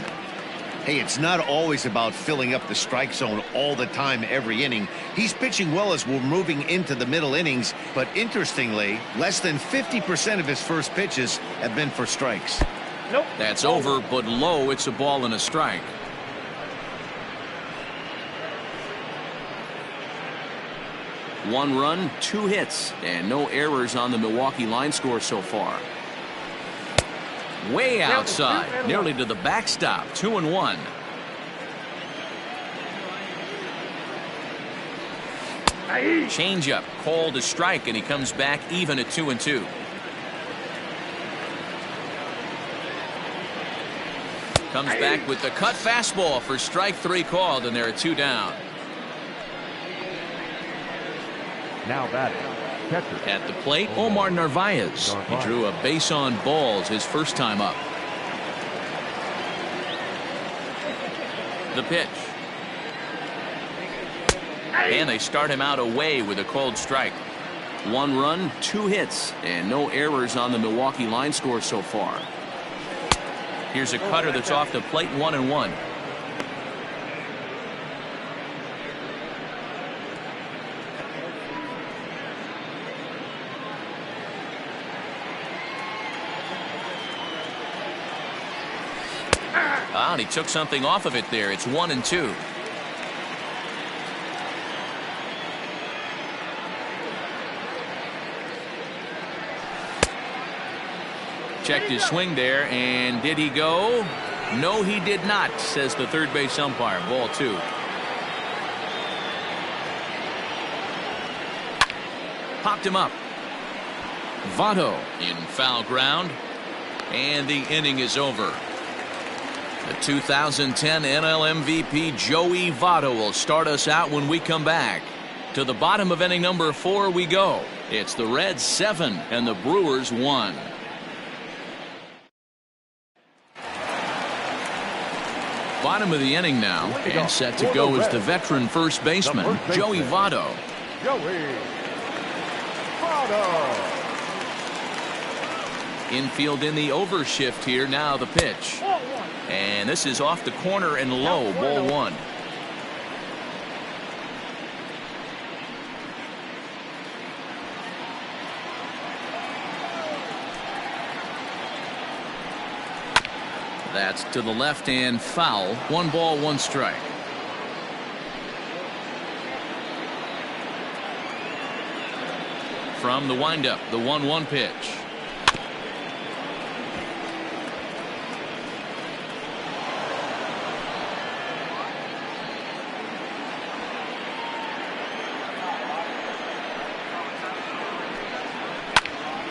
Hey, it's not always about filling up the strike zone all the time every inning. He's pitching well as we're moving into the middle innings, but interestingly, less than 50% of his first pitches have been for strikes. Nope. That's over, but low. It's a ball and a strike. One run, 2 hits, and no errors on the Milwaukee line score so far. Way outside, nearly to the backstop. 2-1. Changeup called a strike, and he comes back even at 2-2. Comes back with the cut fastball for strike 3 called, and there are 2 down. Now batting. Catcher. At the plate, Omar Narvaez. He drew a base on balls his first time up. The pitch. And they start him out away with a called strike. 1 run, 2 hits, and no errors on the Milwaukee line score so far. Here's a cutter that's off the plate, 1-1. And he took something off of it there. It's 1-2. Checked his swing there, and did he go? No, he did not, says the third base umpire. Ball 2. Popped him up. Votto in foul ground, and the inning is over. The 2010 NL MVP Joey Votto will start us out when we come back. To the bottom of inning number 4 we go. It's the Reds 7 and the Brewers 1. Bottom of the inning now, and set to go is the veteran first baseman, Joey Votto. Joey Votto. Infield in the overshift here. Now the pitch. And this is off the corner and low. Ball 1. That's to the left and foul. 1 ball, 1 strike. From the windup, the 1-1 pitch.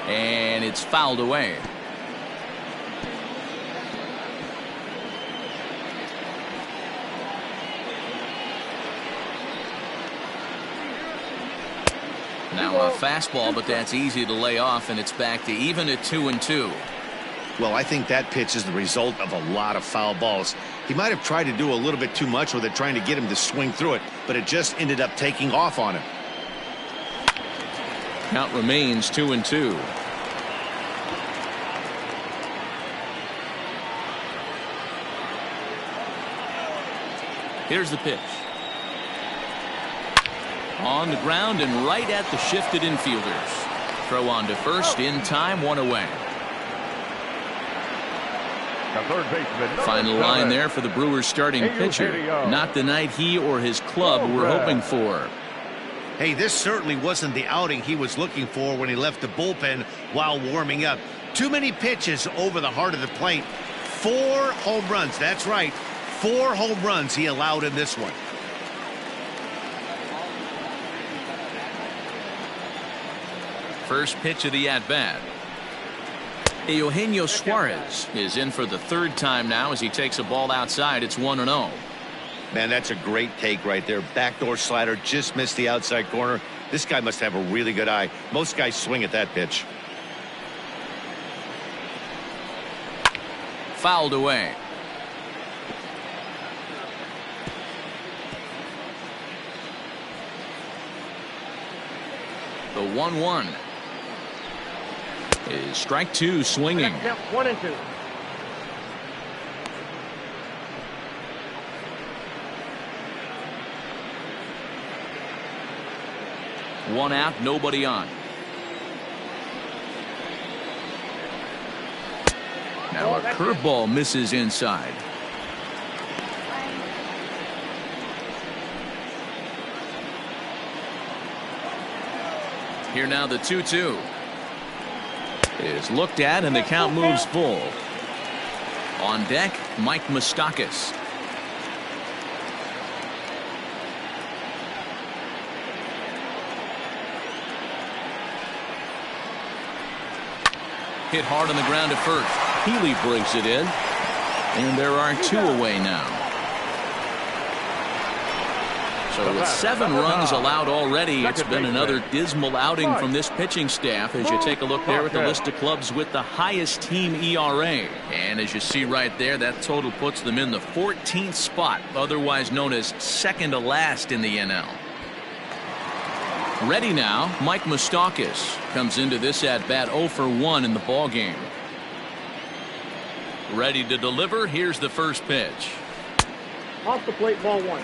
And it's fouled away. Now a fastball, but that's easy to lay off, and it's back to even at 2-2. Well, I think that pitch is the result of a lot of foul balls. He might have tried to do a little bit too much with it, trying to get him to swing through it, but it just ended up taking off on him. Count remains 2-2. Here's the pitch. On the ground and right at the shifted infielders. Throw on to first, in time, one away. The third baseman, Final line there for the Brewers starting pitcher. Not the night he or his club were hoping for. Hey, this certainly wasn't the outing he was looking for when he left the bullpen while warming up. Too many pitches over the heart of the plate. 4 home runs, that's right. 4 home runs he allowed in this one. First pitch of the at-bat. Eugenio Suarez is in for the 3rd time now as he takes a ball outside. It's 1-0. Man, that's a great take right there. Backdoor slider, just missed the outside corner. This guy must have a really good eye. Most guys swing at that pitch. Fouled away. The 1-1 is strike 2 swinging. 1-2. One out, nobody on. Now a curveball misses inside. Here now the 2-2 is looked at and the count moves full. On deck, Mike Moustakas. Hit hard on the ground at first. Healy brings it in. And there are 2 away now. So with 7 runs allowed already, it's been another dismal outing from this pitching staff as you take a look there at the list of clubs with the highest team ERA. And as you see right there, that total puts them in the 14th spot, otherwise known as second to last in the NL. Ready now, Mike Moustakas comes into this at-bat 0 for 1 in the ballgame. Ready to deliver, here's the first pitch. Off the plate, ball 1.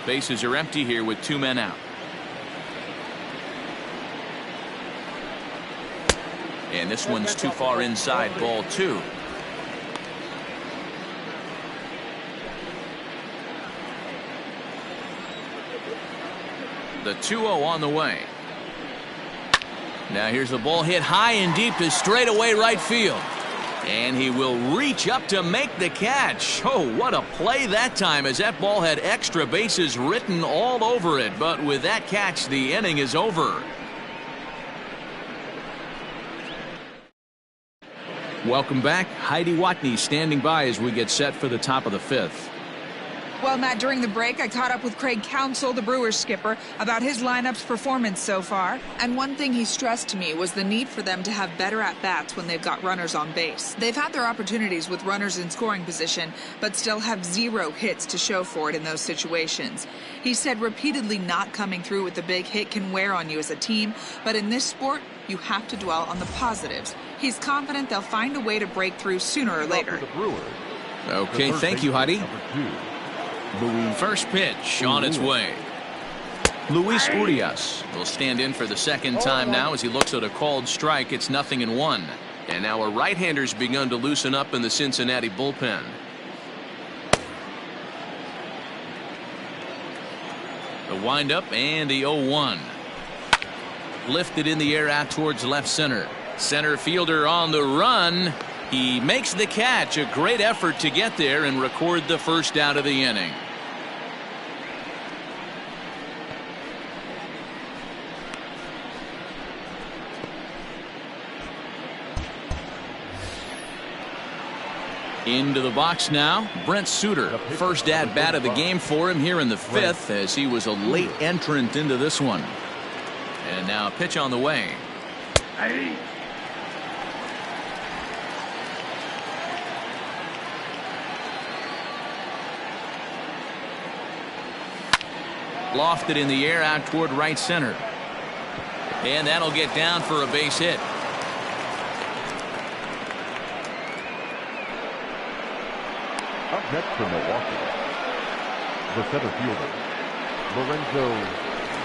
Bases are empty here with 2 men out. And this one's too far inside, ball 2. The 2-0 on the way. Now here's the ball hit high and deep to straightaway right field. And he will reach up to make the catch. Oh, what a play that time, as that ball had extra bases written all over it. But with that catch, the inning is over. Welcome back. Heidi Watney standing by as we get set for the top of the 5th. Well, Matt, during the break, I caught up with Craig Counsell, the Brewers skipper, about his lineup's performance so far. And one thing he stressed to me was the need for them to have better at-bats when they've got runners on base. They've had their opportunities with runners in scoring position, but still have 0 hits to show for it in those situations. He said repeatedly not coming through with the big hit can wear on you as a team, but in this sport, you have to dwell on the positives. He's confident they'll find a way to break through sooner or later. Okay, thank you, Heidi. First pitch on its way. Luis Urias will stand in for the 2nd time now as he looks at a called strike. It's 0-1. And now a right-hander's begun to loosen up in the Cincinnati bullpen. The windup and the 0-1. Lifted in the air out towards left center. Center fielder on the run. He makes the catch. A great effort to get there and record the first out of the inning. Into the box now, Brent Suter. First at bat of the game for him here in the 5th, as he was a late entrant into this one. And now a pitch on the way. Lofted in the air out toward right center. And that'll get down for a base hit. Up next for Milwaukee, the center fielder, Lorenzo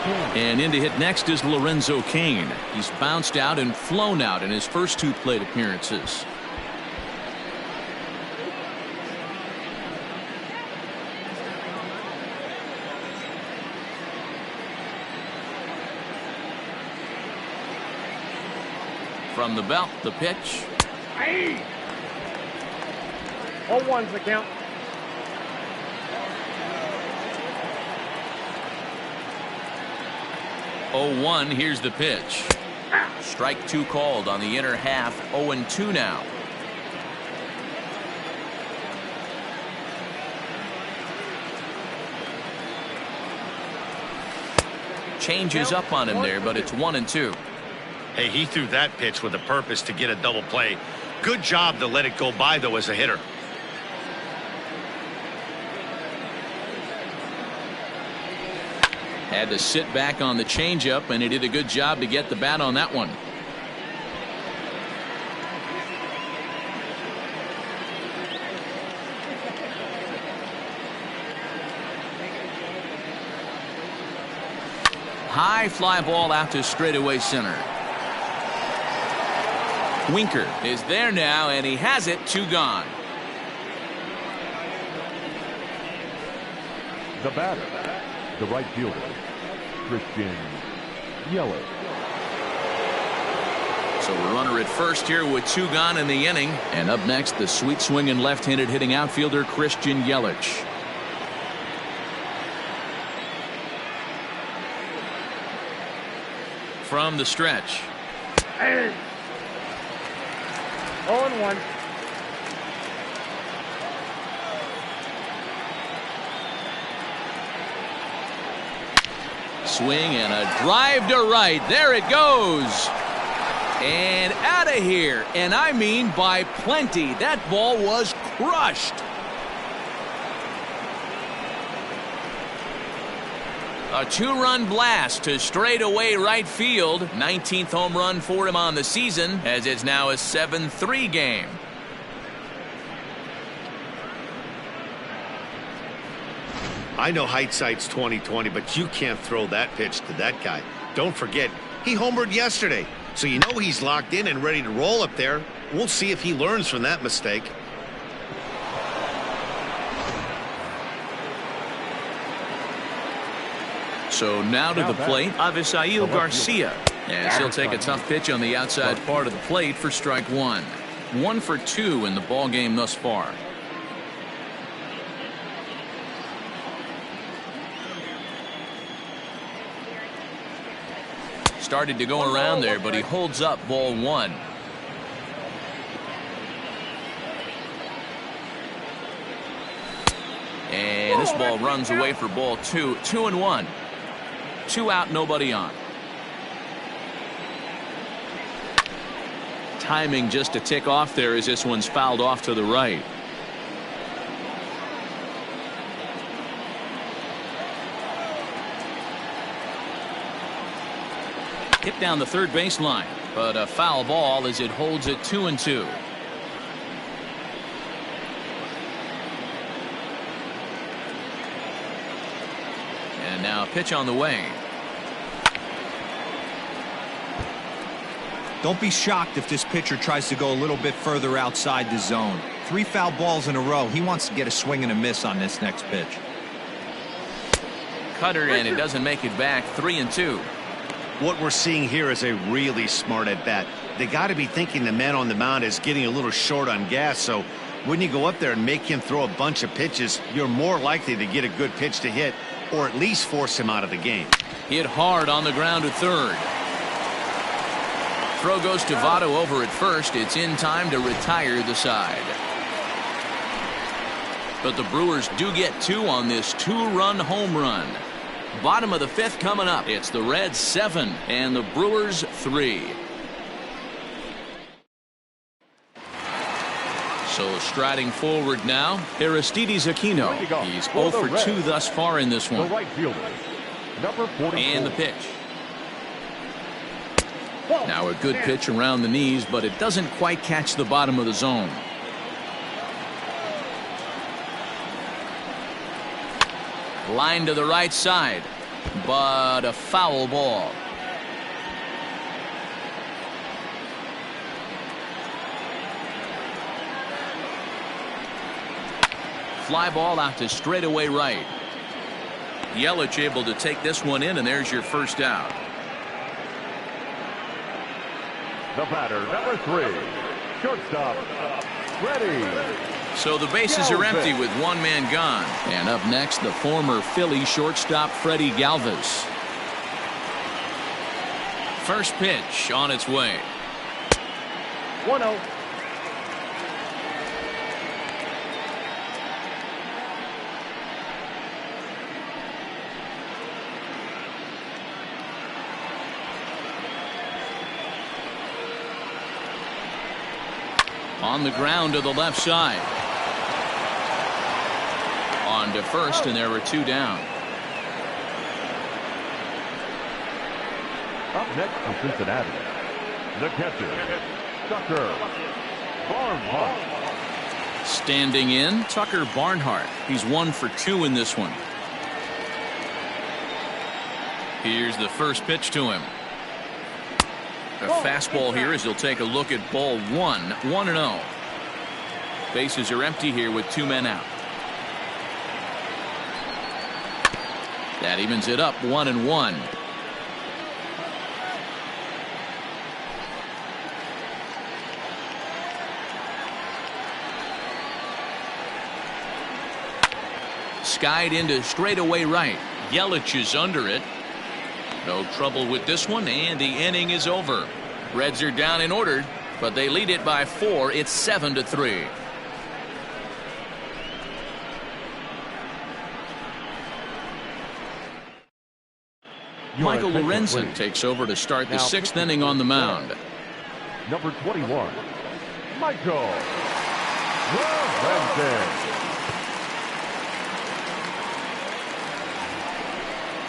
Cain. And in to hit next is Lorenzo Cain. He's bounced out and flown out in his first 2 plate appearances. From the belt, the pitch. 0-1's the count. Oh, 1, here's the pitch. Strike 2 called on the inner half. 0-2 now. Changes up on him there, but it's 1-2. Hey, he threw that pitch with a purpose to get a double play. Good job to let it go by, though, as a hitter. Had to sit back on the changeup, and he did a good job to get the bat on that one. High fly ball out to straightaway center. Winker is there now, and he has it. 2 gone. The batter, the right fielder, Christian Yelich. So a runner at first here with 2 gone in the inning. And up next, the sweet swinging left-handed hitting outfielder Christian Yelich. From the stretch. 0-1. Swing and a drive to right. There it goes. And out of here. And I mean by plenty. That ball was crushed. A 2-run blast to straightaway right field. 19th home run for him on the season, as it's now a 7-3 game. I know hindsight's 20/20, but you can't throw that pitch to that guy. Don't forget, he homered yesterday, so you know he's locked in and ready to roll up there. We'll see if he learns from that mistake. So now to the plate, Avisail Garcia. As he'll take a tough pitch on the outside part of the plate for strike 1. 1 for 2 in the ball game thus far. Started to go around there, but he holds up. Ball 1. And this ball runs away for ball 2. 2-1. 2 out, nobody on. Timing just a tick off there as this one's fouled off to the right. Hit down the third baseline, but a foul ball as it holds it 2-2. And now a pitch on the way. Don't be shocked if this pitcher tries to go a little bit further outside the zone. 3 foul balls in a row. He wants to get a swing and a miss on this next pitch. Cutter, and it doesn't make it back. 3-2. What we're seeing here is a really smart at bat. They got to be thinking the man on the mound is getting a little short on gas, so when you go up there and make him throw a bunch of pitches, you're more likely to get a good pitch to hit, or at least force him out of the game. Hit hard on the ground to third. Throw goes to Votto over at first. It's in time to retire the side. But the Brewers do get 2 on this 2-run home run. Bottom of the 5th coming up. It's the Reds 7 and the Brewers 3. So striding forward now, Aristides Aquino. He's 0 for 2 thus far in this one. The right fielder, number 44. And the pitch. Now a good pitch around the knees, but it doesn't quite catch the bottom of the zone. Line to the right side, but a foul ball. Fly ball out to straightaway right. Yelich able to take this one in, and there's your first out. The batter, number 3, shortstop, Freddie. So the bases are empty with 1 man gone. And up next, the former Philly shortstop Freddie Galvis. First pitch on its way. 1-0. On the ground to the left side. On to first, and there were 2 down. Up next from Cincinnati, the catcher, Tucker Barnhart. Standing in, Tucker Barnhart. He's 1 for 2 in this one. Here's the first pitch to him. A fastball here as he'll take a look at ball 1, 1-0. Bases are empty here with 2 men out. That evens it up, 1-1. Skied into straightaway right. Yelich is under it. No trouble with this one, and the inning is over. Reds are down in order, but they lead it by 4. It's 7-3. Michael Lorenzen takes over to start the 6th inning on the mound. Number 21, Michael Lorenzen.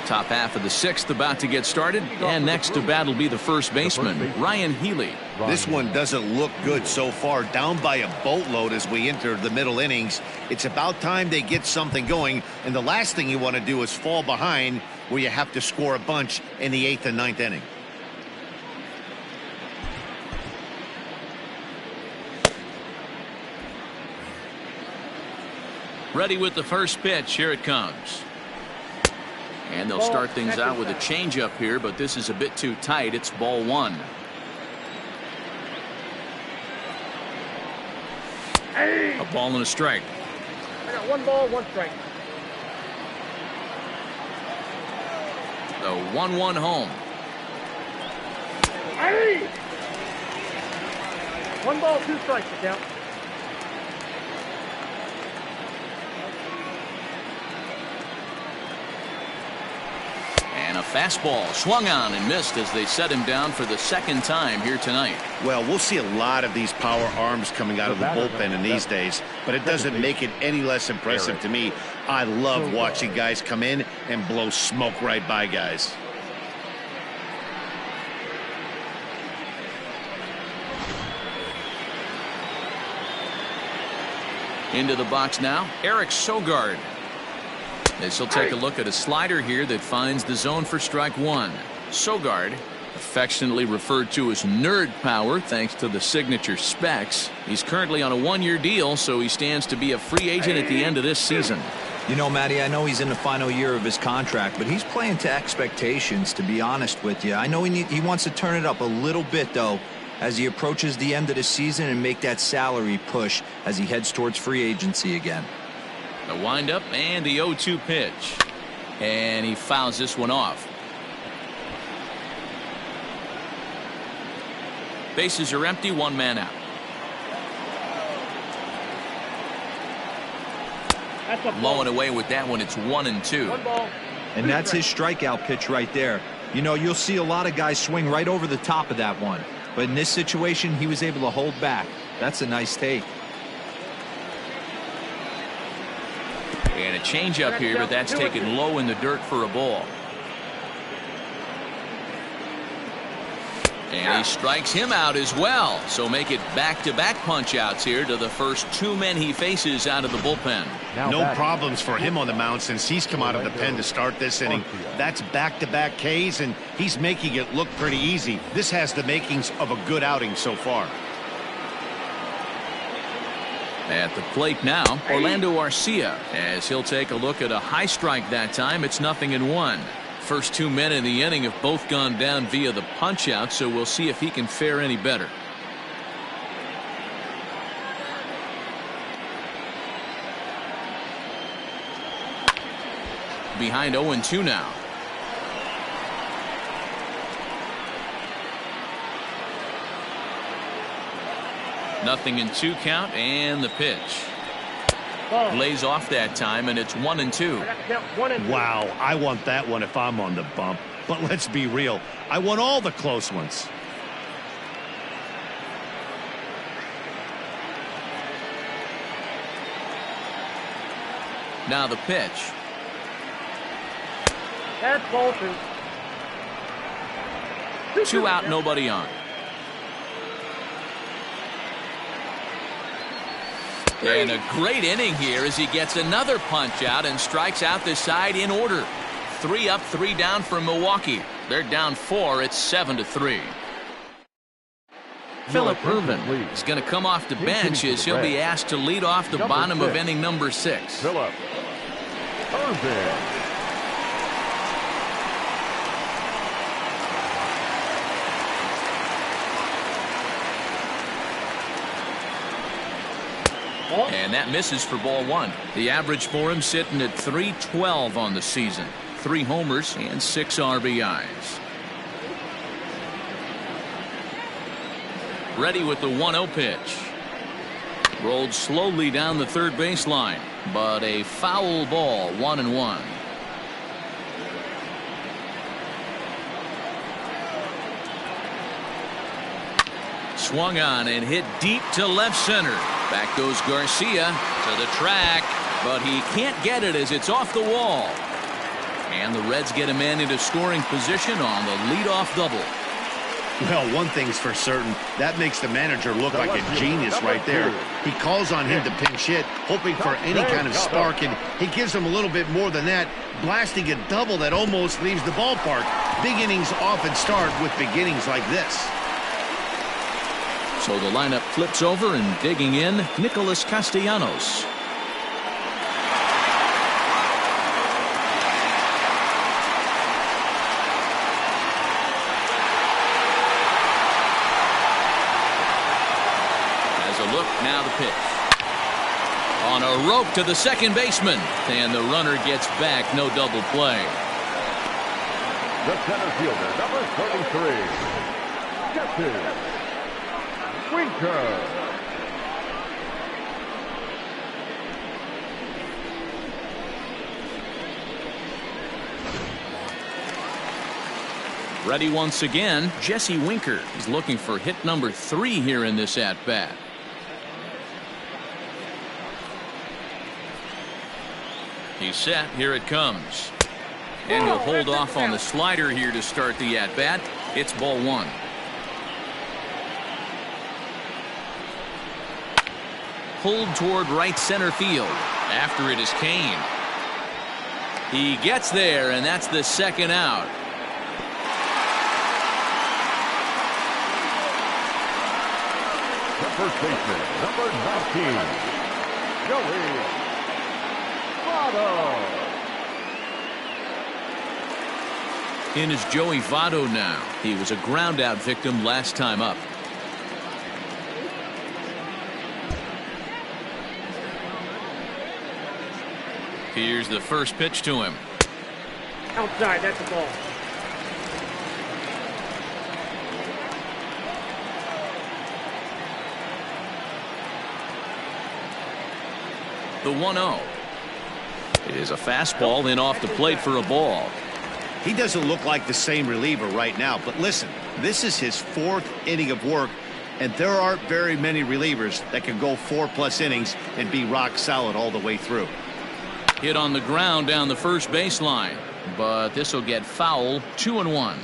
Top half of the 6th about to get started, and next to bat will be the first baseman, Ryan Healy. This one doesn't look good so far, down by a boatload as we enter the middle innings. It's about time they get something going, and the last thing you want to do is fall behind where you have to score a bunch in the 8th and 9th inning. Ready with the first pitch. Here it comes. And they'll start things out with a changeup here, but this is a bit too tight. It's ball 1. Hey. A ball and a strike. I got 1 ball, 1 strike. The 1-1 home. Hey. 1 ball, 2 strikes to count. And a fastball swung on and missed as they set him down for the 2nd time here tonight. Well, we'll see a lot of these power arms coming out of the bullpen in these days, but it doesn't make it any less impressive to me. I love watching guys come in and blow smoke right by guys. Into the box now, Eric Sogard. This will take a look at a slider here that finds the zone for strike 1. Sogard, affectionately referred to as nerd power thanks to the signature specs. He's currently on a 1-year deal, so he stands to be a free agent at the end of this season. You know, Matty, I know he's in the final year of his contract, but he's playing to expectations, to be honest with you. I know he wants to turn it up a little bit, though, as he approaches the end of the season and make that salary push as he heads towards free agency again. The windup and the 0-2 pitch. And he fouls this one off. Bases are empty, 1 man out. That's a ball. Blowing away with that one. It's 1-2. One ball. And that's his strikeout pitch right there. You know, you'll see a lot of guys swing right over the top of that one. But in this situation, he was able to hold back. That's a nice take. And a changeup here, but that's taken low in the dirt for a ball. And he strikes him out as well. So make it back-to-back punch-outs here to the first two men he faces out of the bullpen. No problems for him on the mound since he's come out of the pen to start this inning. That's back-to-back Ks, and he's making it look pretty easy. This has the makings of a good outing so far. At the plate now, Orlando Arcia, as he'll take a look at a high strike that time. It's 0-1. First two men in the inning have both gone down via the punch out, so we'll see if he can fare any better. Behind 0-2 now. Nothing in 2 count, and the pitch. Lays off that time, and it's 1-2. Wow, I want that one if I'm on the bump. But let's be real, I want all the close ones. Now the pitch. That's ball 2. 2 out, nobody on. And a great inning here as he gets another punch out and strikes out the side in order. 3 up, 3 down for Milwaukee. They're down 4. It's 7-3. Phillip Ervin is going to come off the bench as he'll be asked to lead off the bottom of inning number 6. Phillip Ervin. And that misses for ball 1. The average for him sitting at .312 on the season. 3 homers and 6 RBIs. Ready with the 1-0 pitch. Rolled slowly down the third baseline, but a foul ball, 1-1. Swung on and hit deep to left center. Back goes Garcia to the track, but he can't get it as it's off the wall. And the Reds get a man into scoring position on the leadoff double. Well, one thing's for certain, that makes the manager look like a genius right there. He calls on him to pinch hit, hoping for any kind of spark, and he gives him a little bit more than that, blasting a double that almost leaves the ballpark. Big innings often start with beginnings like this. So the lineup flips over, and digging in, Nicholas Castellanos. As a look, now the pitch. On a rope to the second baseman, and the runner gets back, no double play. The center fielder, number 33, Jesse Winker. Ready once again, Jesse Winker is looking for hit number 3 here in this at-bat. He's set. Here it comes. And he'll hold off on the slider here to start the at-bat. It's ball 1. Pulled toward right center field. After it is Kane. He gets there, and that's the second out. The first baseman, number 19, Joey Votto. In is Joey Votto now. He was a ground-out victim last time up. Here's the first pitch to him. Outside, that's the ball. The 1-0. It is a fastball in off the plate for a ball. He doesn't look like the same reliever right now, but listen, this is his 4th inning of work, and there aren't very many relievers that can go 4+ innings and be rock solid all the way through. Hit on the ground down the first baseline, but this will get foul. 2-1.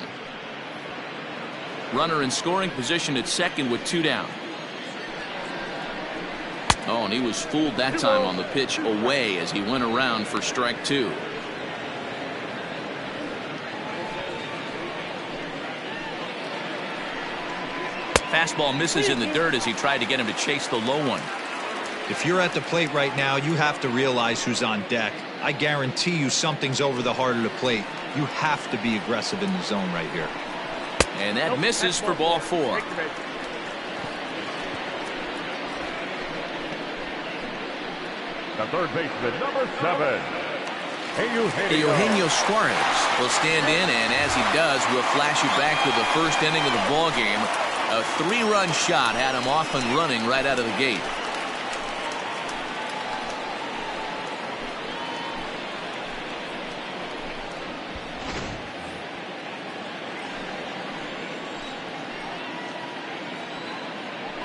Runner in scoring position at second with 2 down. Oh, and he was fooled that time on the pitch away as he went around for strike 2. Fastball misses in the dirt as he tried to get him to chase the low one. If you're at the plate right now, you have to realize who's on deck. I guarantee you something's over the heart of the plate. You have to be aggressive in the zone right here. And that misses for ball 4. The third baseman, number 7. Eugenio Suarez will stand in, and as he does, we'll flash you back to the first inning of the ball game. A 3-run shot had him off and running right out of the gate.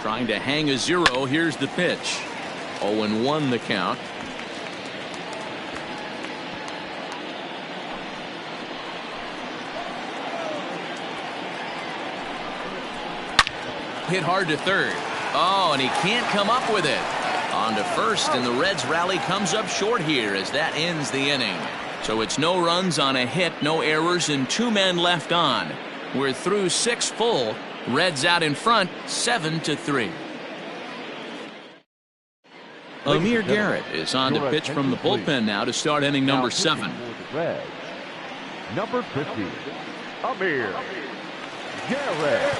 Trying to hang a 0. Here's the pitch. 0-1 the count. Hit hard to third. Oh, and he can't come up with it. On to first, and the Reds rally comes up short here as that ends the inning. So it's no runs on a hit, no errors, and 2 men left on. We're through 6 full. Reds out in front, 7-3. Amir Garrett is on to pitch from the bullpen now to start inning number 7. Number 50, Amir Garrett.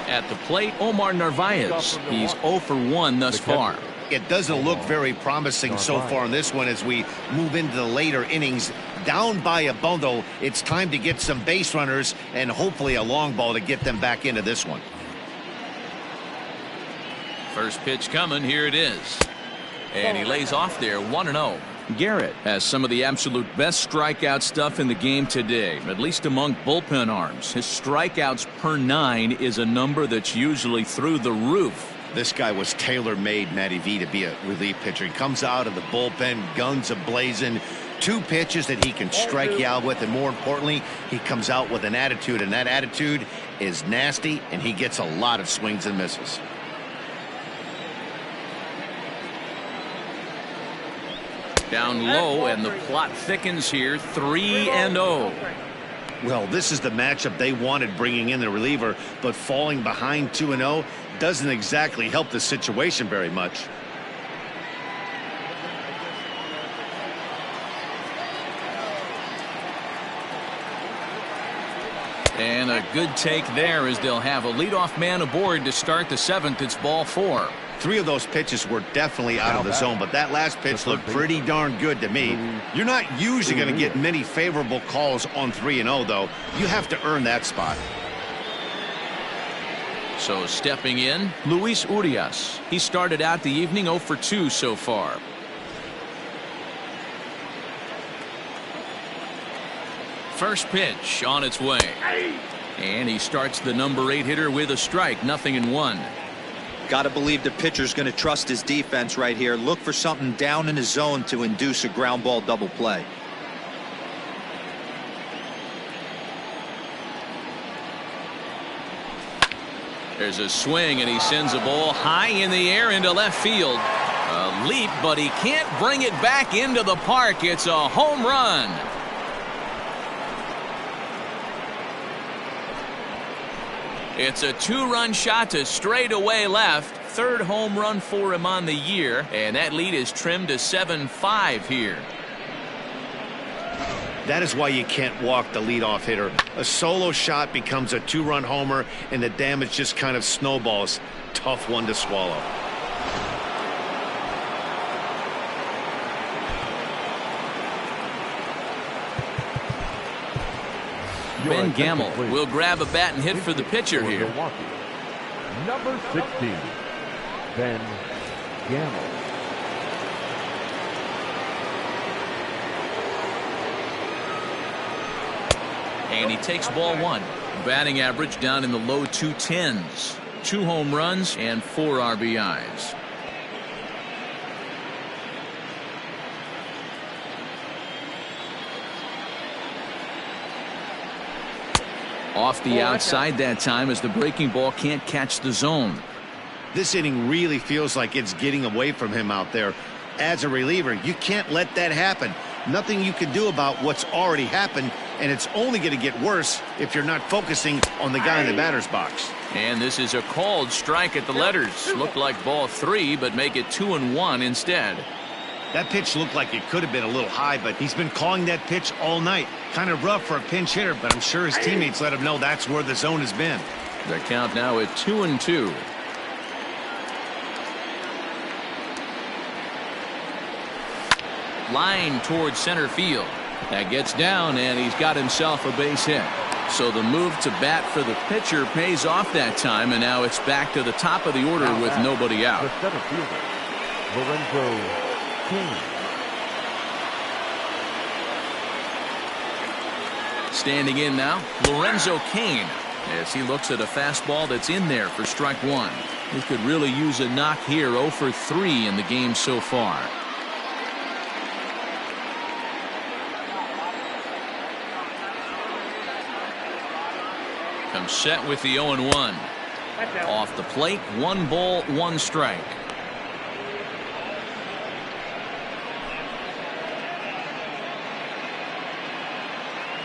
At the plate, Omar Narvaez. He's 0 for 1 thus far. It doesn't look very promising so far in this one as we move into the later innings. Down by a bundle, it's time to get some base runners and hopefully a long ball to get them back into this one. First pitch coming. Here it is. And he lays off there, 1-0. Garrett has some of the absolute best strikeout stuff in the game today, at least among bullpen arms. His strikeouts per 9 is a number that's usually through the roof. This guy was tailor-made, Matty V, to be a relief pitcher. He comes out of the bullpen, guns a-blazing, 2 pitches that he can strike you out with, and more importantly, he comes out with an attitude, and that attitude is nasty, and he gets a lot of swings and misses. Down low, and the plot thickens here, 3-0. Well, this is the matchup they wanted bringing in the reliever, but falling behind 2-0 doesn't exactly help the situation very much. And a good take there as they'll have a leadoff man aboard to start the 7th. It's ball 4. 3 of those pitches were definitely out of the zone, but that last pitch looked pretty darn good to me. You're not usually going to get many favorable calls on 3-0, though. You have to earn that spot. So stepping in, Luis Urias. He started out the evening 0 for 2 so far. First pitch on its way. And he starts the number 8 hitter with a strike, 0-1. Got to believe the pitcher's going to trust his defense right here. Look for something down in his zone to induce a ground ball double play. There's a swing, and he sends a ball high in the air into left field. A leap, but he can't bring it back into the park. It's a home run. It's a 2-run shot to straightaway left. 3rd home run for him on the year, and that lead is trimmed to 7-5 here. That is why you can't walk the leadoff hitter. A solo shot becomes a 2-run homer, and the damage just kind of snowballs. Tough one to swallow. Ben Gamble will grab a bat and hit for the pitcher here. Number 16, Ben Gamble. And he takes ball one. Batting average down in the low 210s. 2 home runs and 4 RBIs. Off the outside that time as the breaking ball can't catch the zone. This inning really feels like it's getting away from him out there. As a reliever, you can't let that happen. Nothing you can do about what's already happened, and it's only going to get worse if you're not focusing on the guy in the batter's box. And this is a called strike at the letters. Looked like ball 3, but make it 2-1 instead. That pitch looked like it could have been a little high, but he's been calling that pitch all night. Kind of rough for a pinch hitter, but I'm sure his teammates let him know that's where the zone has been. The count now at 2-2. Line towards center field. That gets down, and he's got himself a base hit. So the move to bat for the pitcher pays off that time, and now it's back to the top of the order with nobody out. The center fielder, Lorenzo King. Standing in now, Lorenzo Cain, as he looks at a fastball that's in there for strike one. He could really use a knock here. 0 for 3 in the game so far. Comes set with the 0-1. Off the plate, 1 ball, 1 strike.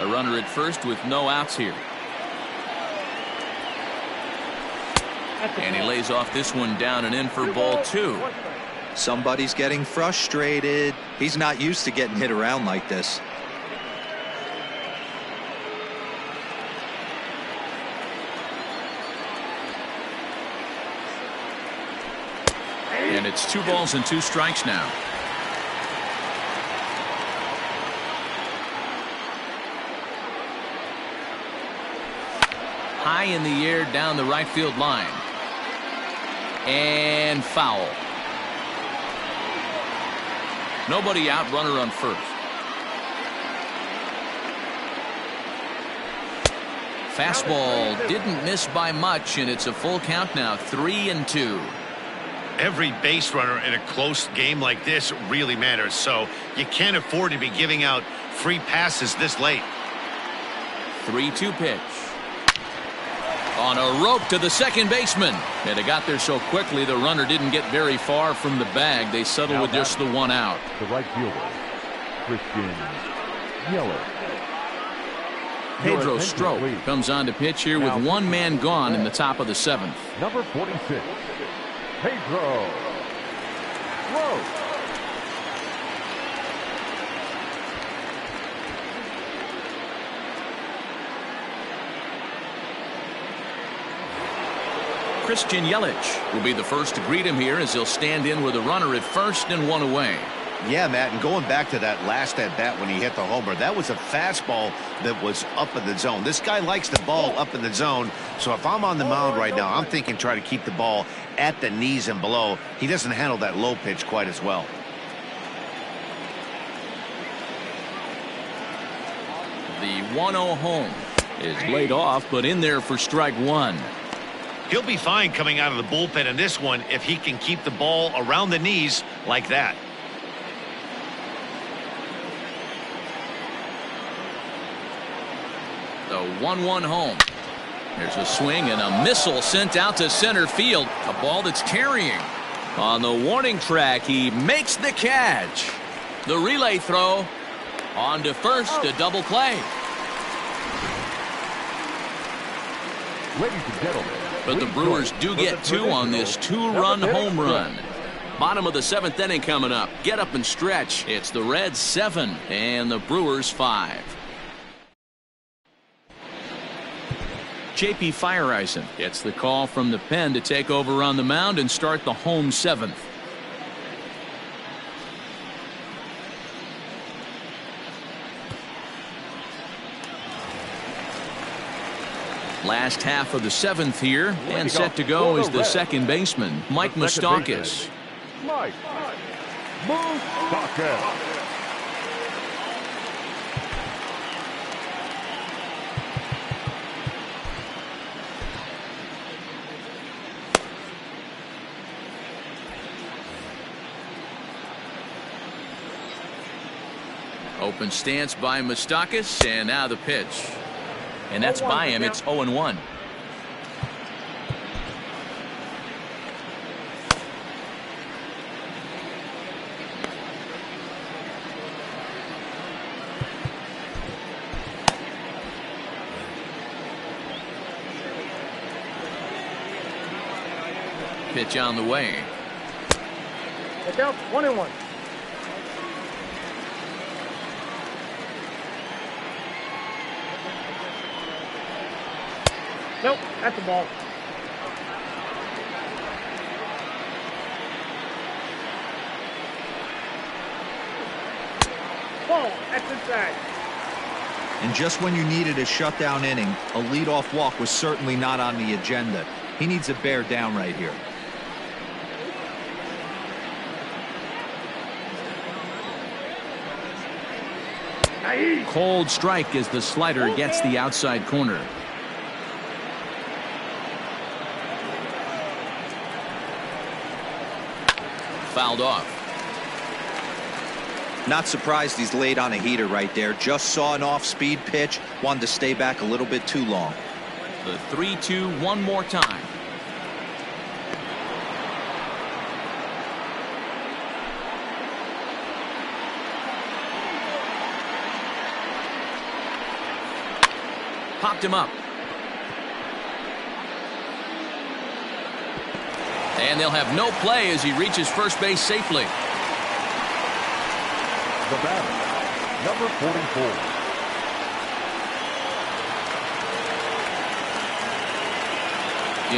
A runner at first with no outs here. And he lays off this one down and in for ball 2. Somebody's getting frustrated. He's not used to getting hit around like this. And it's 2 balls and 2 strikes now. High in the air down the right field line. And foul. Nobody out, runner on first. Fastball didn't miss by much, and it's a full count now, 3-2. Every base runner in a close game like this really matters, so you can't afford to be giving out free passes this late. 3-2 pitch. On a rope to the second baseman. And it got there so quickly the runner didn't get very far from the bag. They settled with just the 1 out. The right fielder, Christian Yelich. Pedro Strop comes on to pitch here with 1 man gone in the top of the 7th. Number 46, Pedro Strop. Christian Yelich will be the first to greet him here as he'll stand in with a runner at first and 1 away. Yeah, Matt, and going back to that last at bat when he hit the homer, that was a fastball that was up in the zone. This guy likes the ball up in the zone, so if I'm on the mound right now, I'm thinking try to keep the ball at the knees and below. He doesn't handle that low pitch quite as well. The 1-0 home is laid off, but in there for strike 1. He'll be fine coming out of the bullpen in this one if he can keep the ball around the knees like that. The 1-1 home. There's a swing and a missile sent out to center field. A ball that's carrying. On the warning track, he makes the catch. The relay throw on to first, a double play. Ladies and gentlemen, But the Brewers do get 2 on this 2-run home run. Bottom of the 7th inning coming up. Get up and stretch. It's the Reds 7 and the Brewers 5. J.P. Fireisen gets the call from the pen to take over on the mound and start the home 7th. Last half of the 7th here, and set to go is the second baseman, Mike Moustakas. Mike Moustakas. Open stance by Moustakas, and now the pitch. And that's by him. It's 0-1. Pitch on the way. Look out, 1-1. Nope, that's the ball. Ball, that's inside. And just when you needed a shutdown inning, a leadoff walk was certainly not on the agenda. He needs to bear down right here. Cold strike as the slider gets the outside corner. Fouled off. Not surprised he's laid on a heater right there. Just saw an off-speed pitch. Wanted to stay back a little bit too long. The 3-2 one more time. Popped him up. And they'll have no play as he reaches first base safely. The batter, number 44.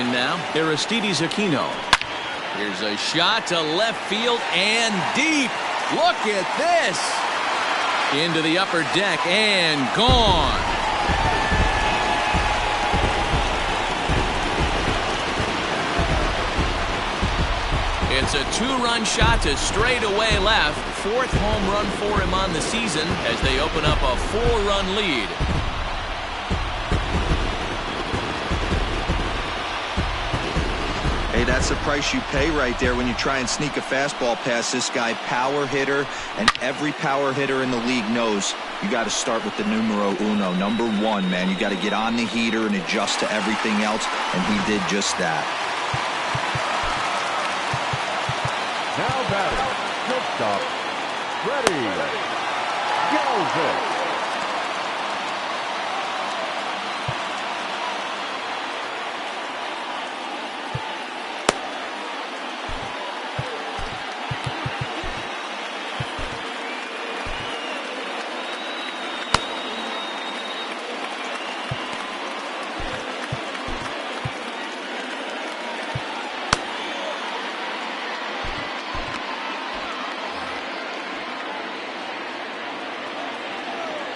In now, Aristides Aquino. Here's a shot to left field and deep. Look at this. Into the upper deck and gone. It's a two-run shot to straightaway left. Fourth home run for him on the season as they open up a 4-run lead. Hey, that's the price you pay right there when you try and sneak a fastball past this guy. Power hitter, and every power hitter in the league knows you got to start with the numero uno, number 1, man. You got to get on the heater and adjust to everything else, and he did just that. Now batting, shortstop, ready, Galvin.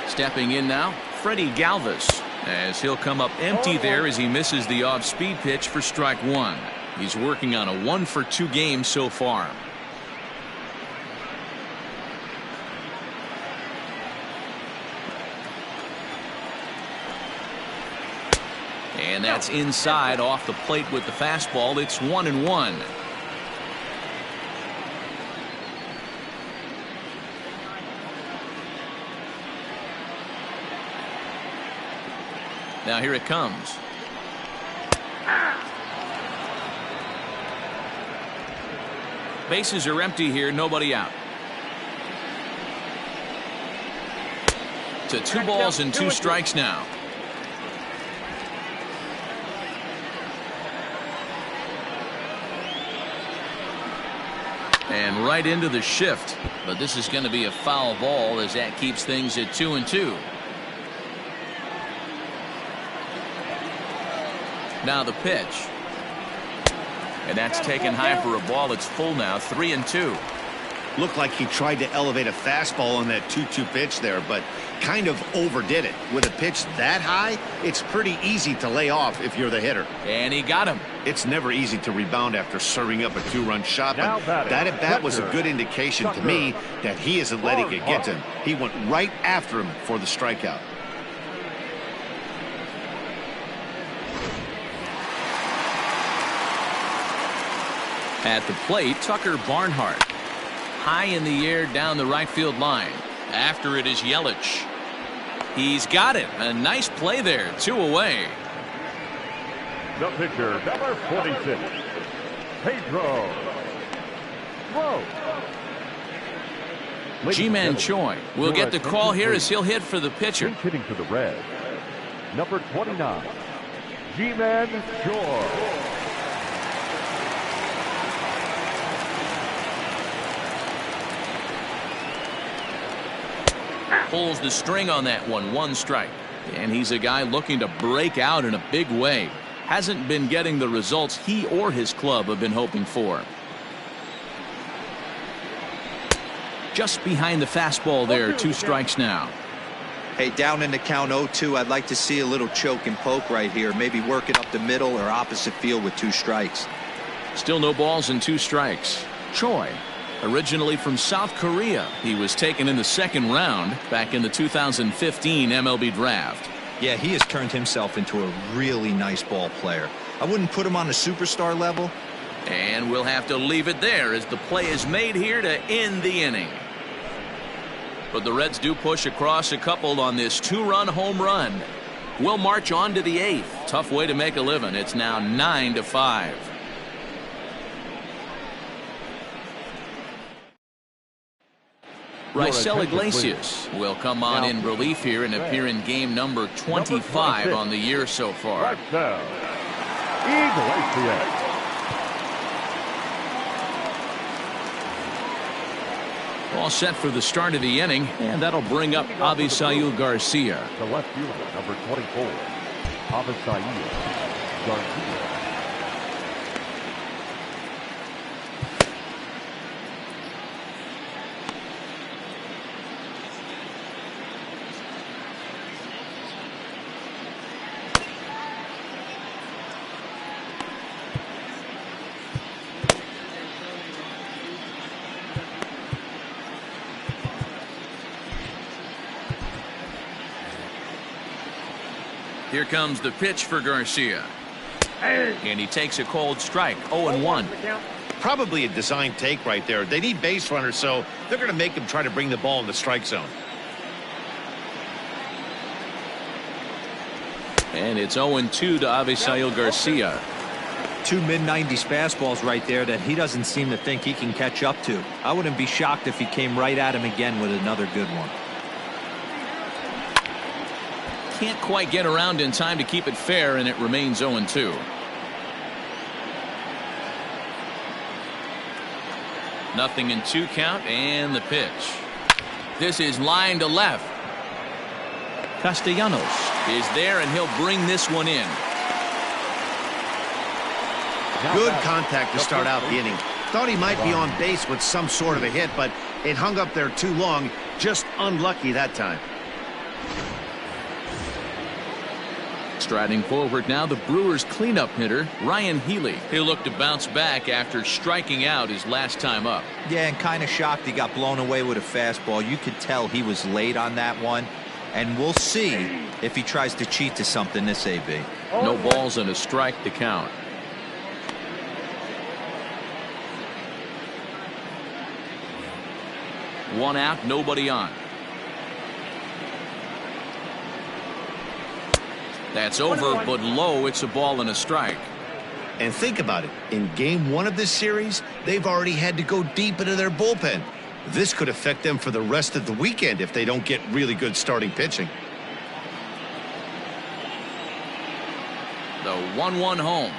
Stepping in now, Freddie Galvis, as he'll come up empty there as he misses the off-speed pitch for strike 1. He's working on a 1-for-2 game so far. And that's inside off the plate with the fastball. It's 1-1. Now here it comes. Bases are empty here, nobody out. To 2 balls and 2 strikes now. And right into the shift. But this is going to be a foul ball as that keeps things at 2-2. Now the pitch. And that's taken high for a ball. It's full now, 3-2. Looked like he tried to elevate a fastball on that 2-2 pitch there, but kind of overdid it. With a pitch that high, it's pretty easy to lay off if you're the hitter. And he got him. It's never easy to rebound after serving up a 2-run shot, but that at-bat was a good indication to me that he isn't letting it get to him. He went right after him for the strikeout. At the plate, Tucker Barnhart. High in the air down the right field line. After it is Yelich. He's got it. A nice play there. 2 away. The pitcher, number 46, Pedro. Whoa. Ji-Man Choi will get the call here as he'll hit for the pitcher. Hitting for the Reds, number 29, Ji-Man Choi. Pulls the string on that one. 1 strike. And he's a guy looking to break out in a big way. Hasn't been getting the results he or his club have been hoping for. Just behind the fastball there. 2 strikes now. Hey, down in the count 0-2, I'd like to see a little choke and poke right here. Maybe work it up the middle or opposite field with 2 strikes. Still no balls and 2 strikes. Choi, originally from South Korea, he was taken in the 2nd round back in the 2015 MLB draft. Yeah, he has turned himself into a really nice ball player. I wouldn't put him on a superstar level. And we'll have to leave it there as the play is made here to end the inning. But the Reds do push across a couple on this 2-run home run. We'll march on to the 8th. Tough way to make a living. It's now 9-5. Raisel Iglesias will come on in relief here and appear in game number 25 on the year so far. Iglesias. All set for the start of the inning, and that'll bring up Avisail Garcia. The left fielder, number 24, Avisail Garcia. Here comes the pitch for Garcia. And he takes a cold strike. 0-1. Probably a design take right there. They need base runners, so they're going to make him try to bring the ball in the strike zone. And it's 0-2 to Avisail Garcia. 2 mid-90s fastballs right there that he doesn't seem to think he can catch up to. I wouldn't be shocked if he came right at him again with another good one. Can't quite get around in time to keep it fair, and it remains 0-2. Nothing in 2 count, and the pitch. This is line to left. Castellanos is there, and he'll bring this one in. Good contact to start out the inning. Thought he might be on base with some sort of a hit, but it hung up there too long. Just unlucky that time. Striding forward now, the Brewers cleanup hitter, Ryan Healy. He'll look to bounce back after striking out his last time up. Yeah, and kind of shocked he got blown away with a fastball. You could tell he was late on that one. And we'll see if he tries to cheat to something this AB. No balls and a strike to count. One out, nobody on. That's over, but low. It's a ball and a strike. And think about it. In game 1 of this series, they've already had to go deep into their bullpen. This could affect them for the rest of the weekend if they don't get really good starting pitching. The 1-1 home.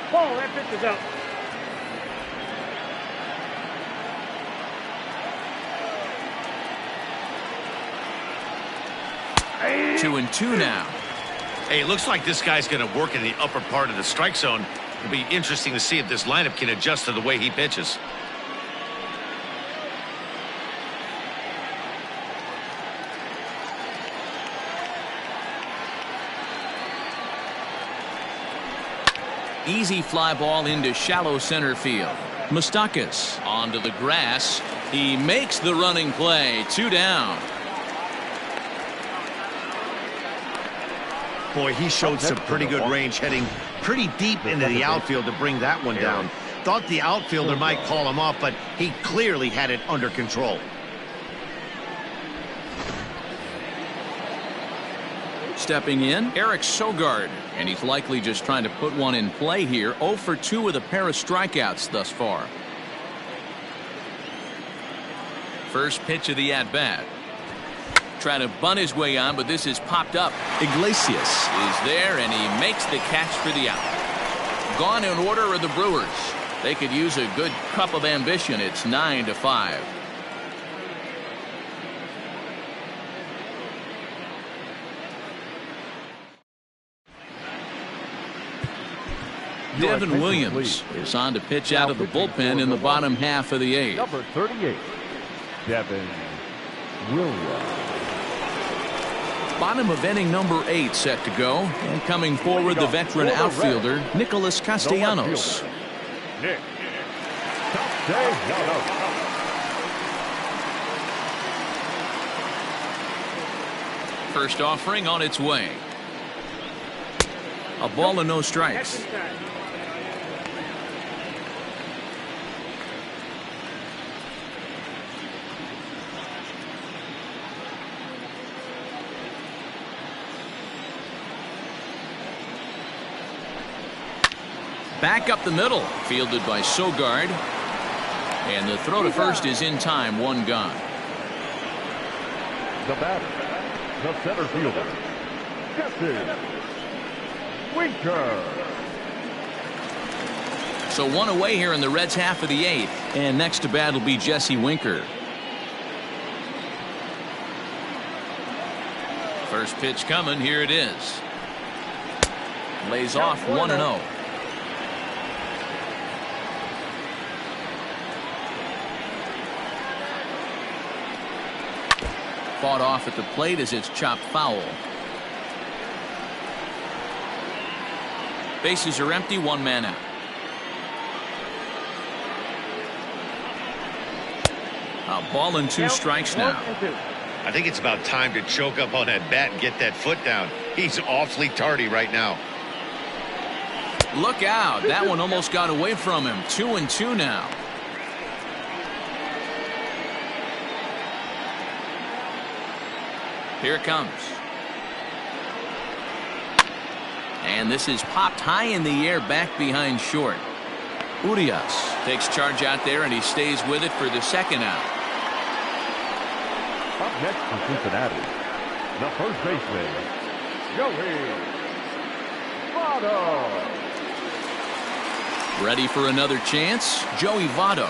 Ball, that pitch is out. Hey. 2-2 now. Hey, it looks like this guy's going to work in the upper part of the strike zone. It'll be interesting to see if this lineup can adjust to the way he pitches. Easy fly ball into shallow center field. Moustakas onto the grass. He makes the running play. 2 down. Boy, he showed some pretty good range, heading pretty deep into the outfield to bring that one down. Thought the outfielder might call him off, but he clearly had it under control. Stepping in, Eric Sogard, and he's likely just trying to put one in play here. 0 for 2 with a pair of strikeouts thus far. First pitch of the at-bat. Trying to bunt his way on, but this is popped up. Iglesias is there, and he makes the catch for the out. Gone in order are the Brewers. They could use a good cup of ambition. It's 9-5. Devin Williams is on to pitch out of the bullpen in the bottom half of the 8th. Number 38, Devin Williams. Bottom of inning number 8 set to go, and coming forward the veteran outfielder Nicholas Castellanos. Nick Castellanos. First offering on its way. A ball and no strikes. Back up the middle, fielded by Sogard. And the throw to first is in time, 1 gone. The batter, the center fielder, Jesse Winker. So 1 away here in the Reds' half of the 8th. And next to bat will be Jesse Winker. First pitch coming, here it is. Lays off 1-0. Fought off at the plate as it's chopped foul. Bases are empty, 1 man out. A ball and 2 strikes now. I think it's about time to choke up on that bat and get that foot down. He's awfully tardy right now. Look out. That one almost got away from him. 2-2 now. Here it comes. And this is popped high in the air back behind short. Urias takes charge out there, and he stays with it for the 2nd out. Up next for Cincinnati, the first baseman, Joey Votto. Ready for another chance, Joey Votto.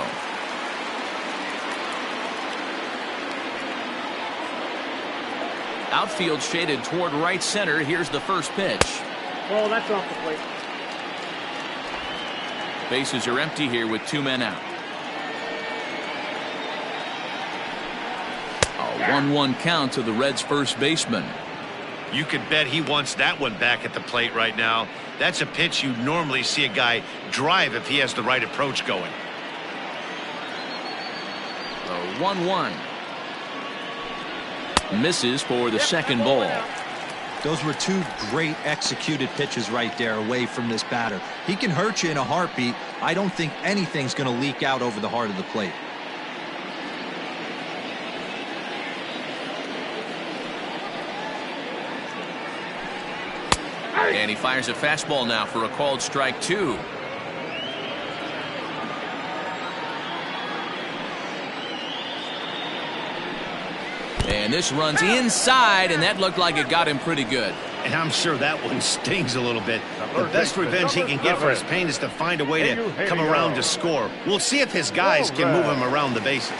Outfield shaded toward right center. Here's the first pitch. Oh, that's off the plate. Bases are empty here with 2 men out. A 1-1 count to the Reds' first baseman. You could bet he wants that one back at the plate right now. That's a pitch you normally see a guy drive if he has the right approach going. The 1-1. Misses for the 2nd ball. Those were 2 great executed pitches right there away from this batter. He can hurt you in a heartbeat. I don't think anything's going to leak out over the heart of the plate. And he fires a fastball now for a called strike 2. And this runs inside, and that looked like it got him pretty good. And I'm sure that one stings a little bit. The best revenge he can get for his pain is to find a way to come around to score. We'll see if his guys can move him around the bases.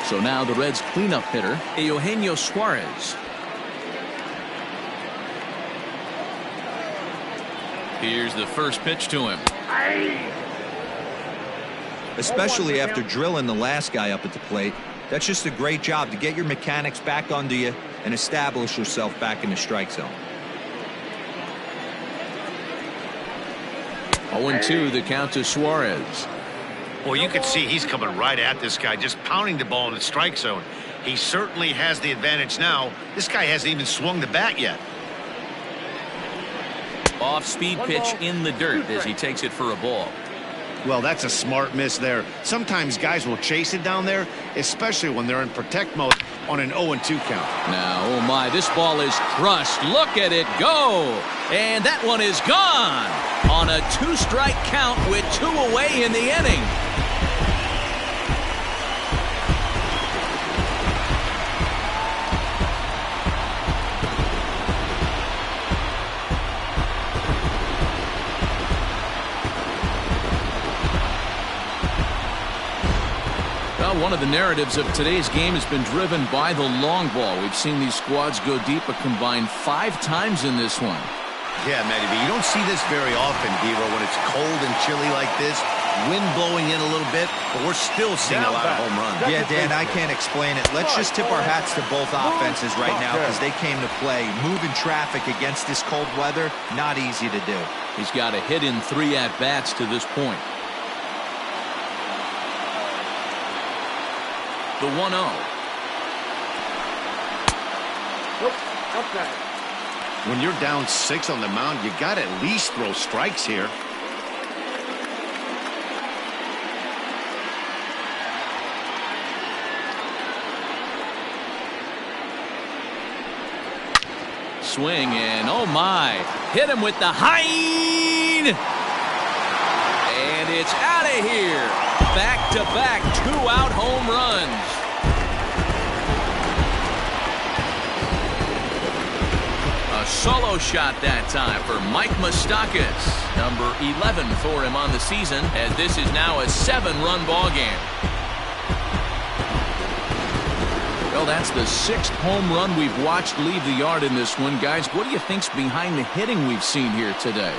So now the Reds' cleanup hitter, Eugenio Suarez. Here's the first pitch to him. Especially after drilling the last guy up at the plate. That's just a great job to get your mechanics back under you and establish yourself back in the strike zone. 0-2 the count to Suarez. Well, you can see he's coming right at this guy, just pounding the ball in the strike zone. He certainly has the advantage now. This guy hasn't even swung the bat yet. Off-speed pitch in the dirt as he takes it for a ball. Well, that's a smart miss there. Sometimes guys will chase it down there, especially when they're in protect mode on an 0-2 count. Now, oh my, this ball is crushed. Look at it go. And that one is gone on a 2-strike count with 2 away in the inning. One of the narratives of today's game has been driven by the long ball. We've seen these squads go deep a combined 5 times in this one. Yeah, Matty, but you don't see this very often, Dero, when it's cold and chilly like this. Wind blowing in a little bit, but we're still seeing a lot of home runs. Yeah, Dan, I can't explain it. Let's just tip our hats to both offenses right now because they came to play. Moving traffic against this cold weather, not easy to do. He's got a hit in 3 at-bats to this point. The 1-0. Nope, outside. When you're down 6 on the mound, you got to at least throw strikes here. Swing and oh my, hit him with the hind. And it's out of here. Back-to-back 2-out home runs. A solo shot that time for Mike Moustakas. Number 11 for him on the season, as this is now a 7-run ball game. Well, that's the 6th home run we've watched leave the yard in this one. Guys, what do you think's behind the hitting we've seen here today?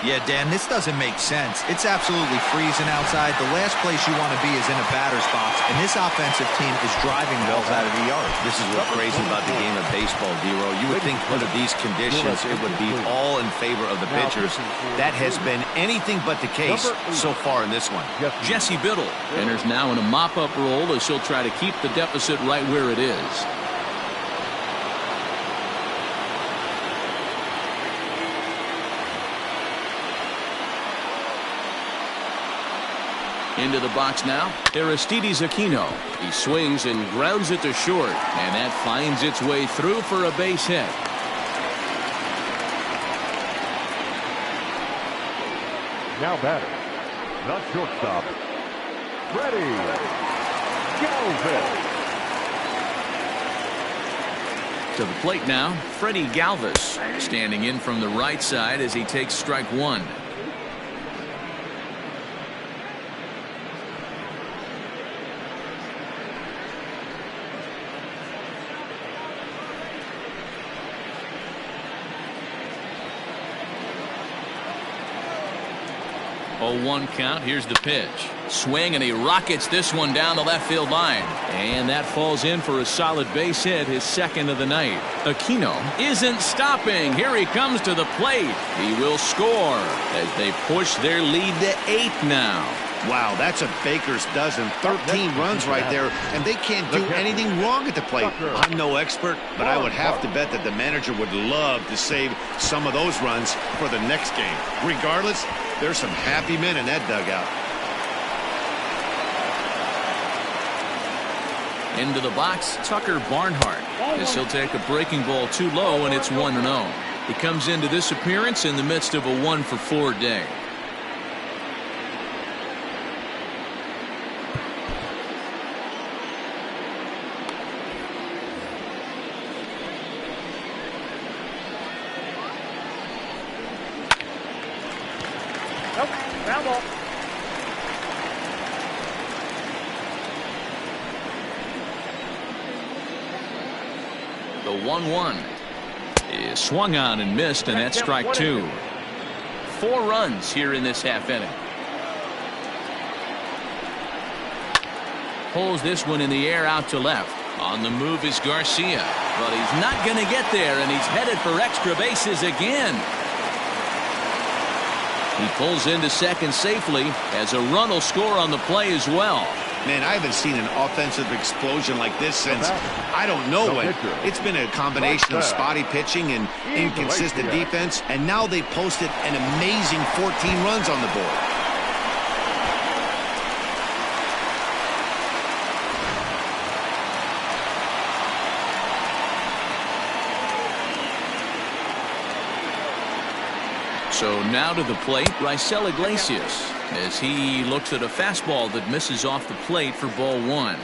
Yeah, Dan, this doesn't make sense. It's absolutely freezing outside. The last place you want to be is in a batter's box, and this offensive team is driving balls out of the yard. This is what's crazy about the game of baseball, Dero. You would think under these conditions it would be all in favor of the pitchers. That has been anything but the case so far in this one. Jesse Biddle enters now in a mop-up role as he'll try to keep the deficit right where it is. Into the box now, Aristides Aquino. He swings and grounds it to short, and that finds its way through for a base hit. Now batter, the shortstop, Freddie Galvis. To the plate now, Freddie Galvis, standing in from the right side as he takes strike 1. Oh, 1 count. Here's the pitch. Swing, and he rockets this one down the left field line. And that falls in for a solid base hit, his 2nd of the night. Aquino isn't stopping. Here he comes to the plate. He will score as they push their lead to 8 now. Wow, that's a baker's dozen. 13 runs right there, and they can't do anything wrong at the plate. I'm no expert, but I would have to bet that the manager would love to save some of those runs for the next game. Regardless, there's some happy men in that dugout. Into the box, Tucker Barnhart, as he'll take a breaking ball too low, and it's 1-0. He comes into this appearance in the midst of a 1-for-4 day. Nope, ground ball. The 1-1 is swung on and missed, and that's strike 2. 4 runs here in this half inning. Pulls this one in the air out to left. On the move is Garcia, but he's not going to get there, and he's headed for extra bases again. He pulls into second safely as a run will score on the play as well. Man, I haven't seen an offensive explosion like this since I don't know when. It's been a combination of spotty pitching and inconsistent defense, and now they posted an amazing 14 runs on the board. So now to the plate, Raisel Iglesias, as he looks at a fastball that misses off the plate for ball one.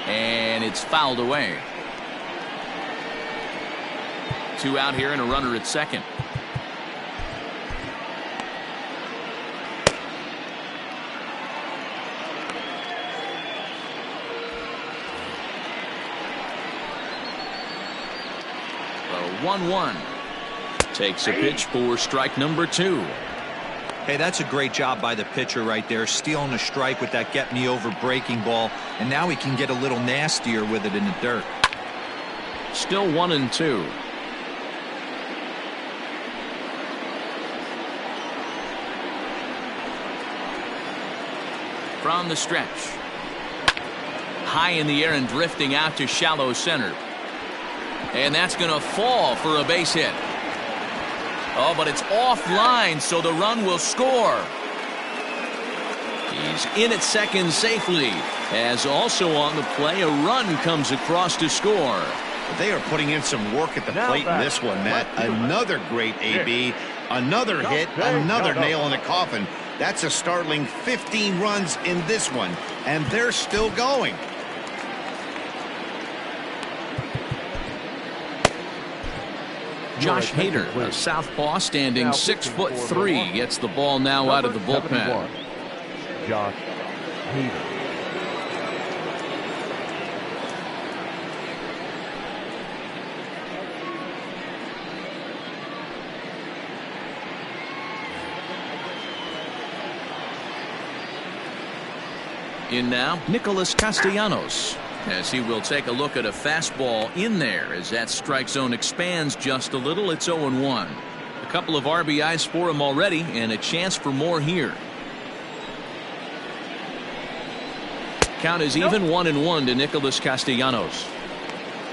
And it's fouled away. 2 out here and a runner at second. The 1-1 takes a pitch for strike number 2. Hey, that's a great job by the pitcher right there, stealing a strike with that get me over breaking ball, and now he can get a little nastier with it in the dirt. Still 1-2. From the stretch, high in the air and drifting out to shallow center, and that's going to fall for a base hit. Oh, but it's offline, so the run will score. He's in at second safely, as also on the play a run comes across to score. They are putting in some work at the plate in this one, Matt. Another great AB, another hit, another nail in the coffin. That's a startling 15 runs in this one, and they're still going. Josh Hader, a southpaw, standing 6'3", gets the ball now out of the bullpen. Josh Hader. In now, Nicholas Castellanos, as he will take a look at a fastball in there as that strike zone expands just a little. It's 0-1. A couple of RBIs for him already and a chance for more here. Count is even 1-1 to Nicholas Castellanos.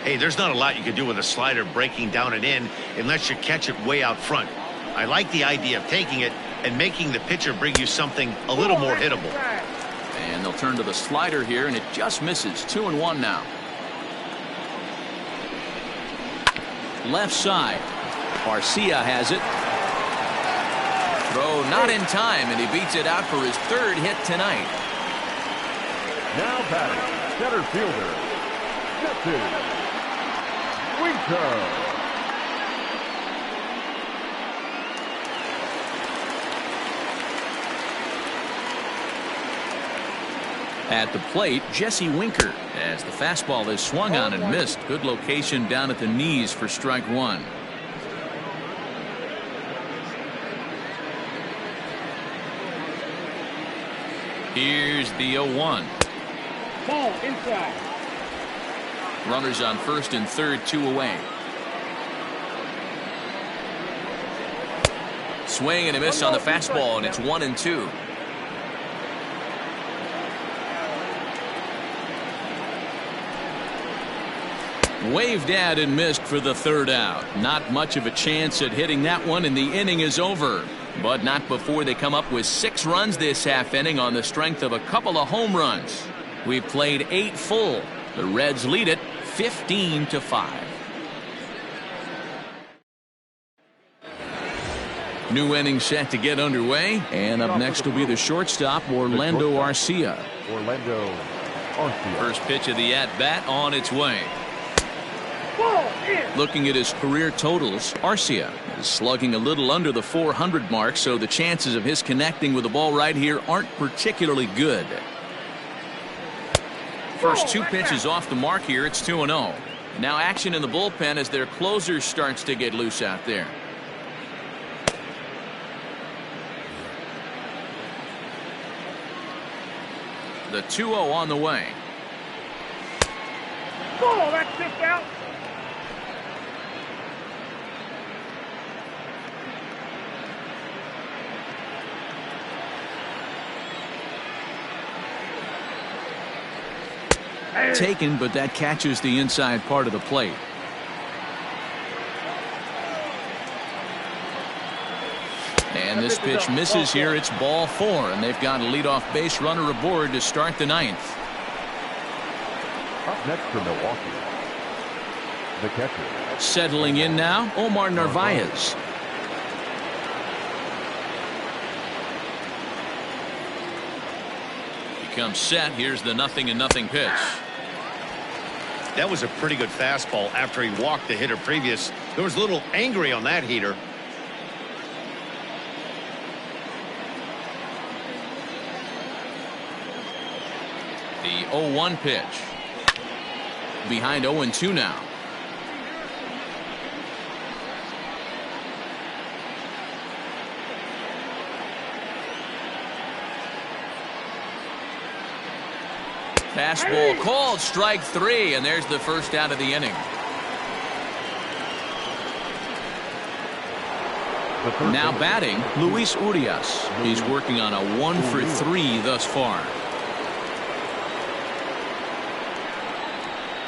Hey, there's not a lot you can do with a slider breaking down and in unless you catch it way out front. I like the idea of taking it and making the pitcher bring you something a little more hittable. And they'll turn to the slider here, and it just misses. 2-1 now. Left side. Arcia has it. Throw not in time, and he beats it out for his third hit tonight. Now batting, center fielder, Jesse Winker. At the plate, Jesse Winker, as the fastball is swung on and missed. Good location down at the knees for strike one. Here's the 0-1. Ball inside. Runners on first and third, 2 away. Swing and a miss on the fastball, and it's 1-2. Waved at and missed for the third out. Not much of a chance at hitting that one, and the inning is over. But not before they come up with 6 runs this half inning on the strength of a couple of home runs. We've played 8 full. The Reds lead it 15-5. New inning set to get underway, and up next will be the shortstop, Orlando Arcia. Orlando Arcia. First pitch of the at-bat on its way. Looking at his career totals, Arcia is slugging a little under the 400 mark, so the chances of his connecting with the ball right here aren't particularly good. First 2 pitches off the mark here. It's 2-0. Now action in the bullpen as their closer starts to get loose out there. The 2-0 on the way. Ball, that's just out. Taken, but that catches the inside part of the plate. And this pitch misses here. It's ball 4, and they've got a leadoff base runner aboard to start the 9th. Up next for Milwaukee, the catcher. Settling in now, Omar Narvaez. Becomes set. Here's the 0-0 pitch. That was a pretty good fastball after he walked the hitter previous. There was a little angry on that heater. The 0-1 pitch. Behind 0-2 now. Fastball called, strike 3, and there's the first out of the inning. Now batting, Luis Urias. He's working on a 1-for-3 thus far.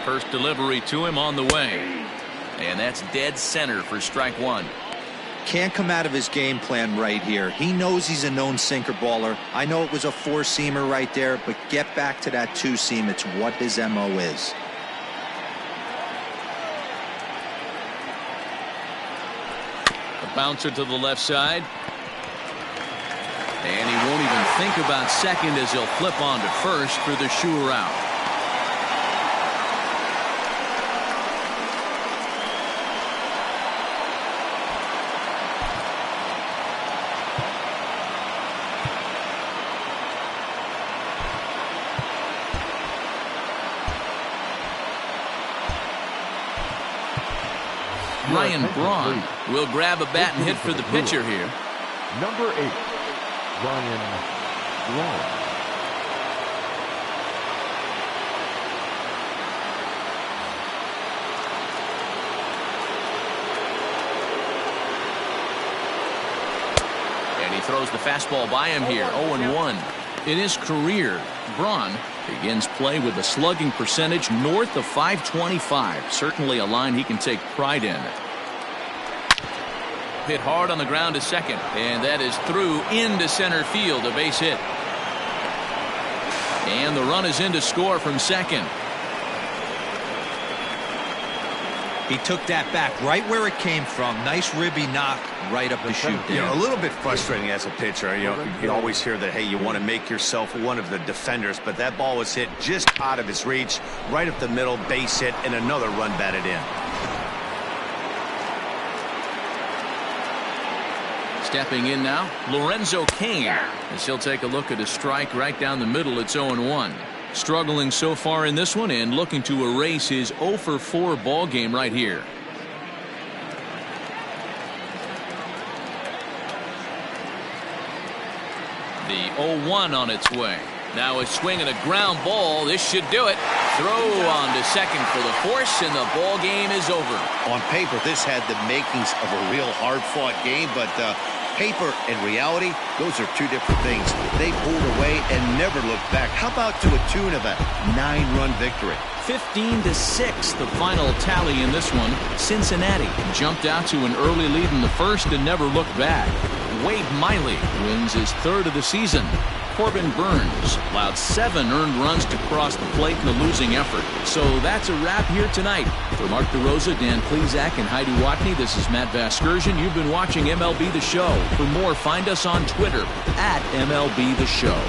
First delivery to him on the way. And that's dead center for strike 1. Can't come out of his game plan right here. He knows he's a known sinker baller. I know it was a 4-seamer right there, but get back to that 2-seam. It's what his MO is. A bouncer to the left side. And he won't even think about second as he'll flip on to first for the sure out. Ryan Braun will grab a bat and hit for the pitcher here. Number 8, Ryan Braun. And he throws the fastball by him here. 0-1. In his career, Braun begins play with a slugging percentage north of .525. Certainly a line he can take pride in. Hit hard on the ground to second, and that is through into center field, a base hit. And the run is in to score from second. He took that back right where it came from. Nice ribby knock right up the chute there. You know, a little bit frustrating as a pitcher. You know, you always hear that, hey, you want to make yourself one of the defenders, but that ball was hit just out of his reach, right up the middle, base hit, and another run batted in. Stepping in now, Lorenzo Cain, as he'll take a look at a strike right down the middle. It's 0-1. Struggling so far in this one and looking to erase his 0-for-4 ball game right here. The 0-1 on its way. Now a swing and a ground ball. This should do it. Throw on to second for the force, and the ball game is over. On paper, this had the makings of a real hard-fought game, but paper and reality, those are two different things. They pulled away and never looked back. How about to a tune of a 9-run victory? 15-6 the final tally in this one. Cincinnati jumped out to an early lead in the first and never looked back. Wade Miley wins his 3rd of the season. Corbin Burns allowed 7 earned runs to cross the plate in the losing effort. So that's a wrap here tonight. For Mark DeRosa, Dan Plezak, and Heidi Watney, this is Matt Vasgersian. You've been watching MLB The Show. For more, find us on Twitter at MLB The Show.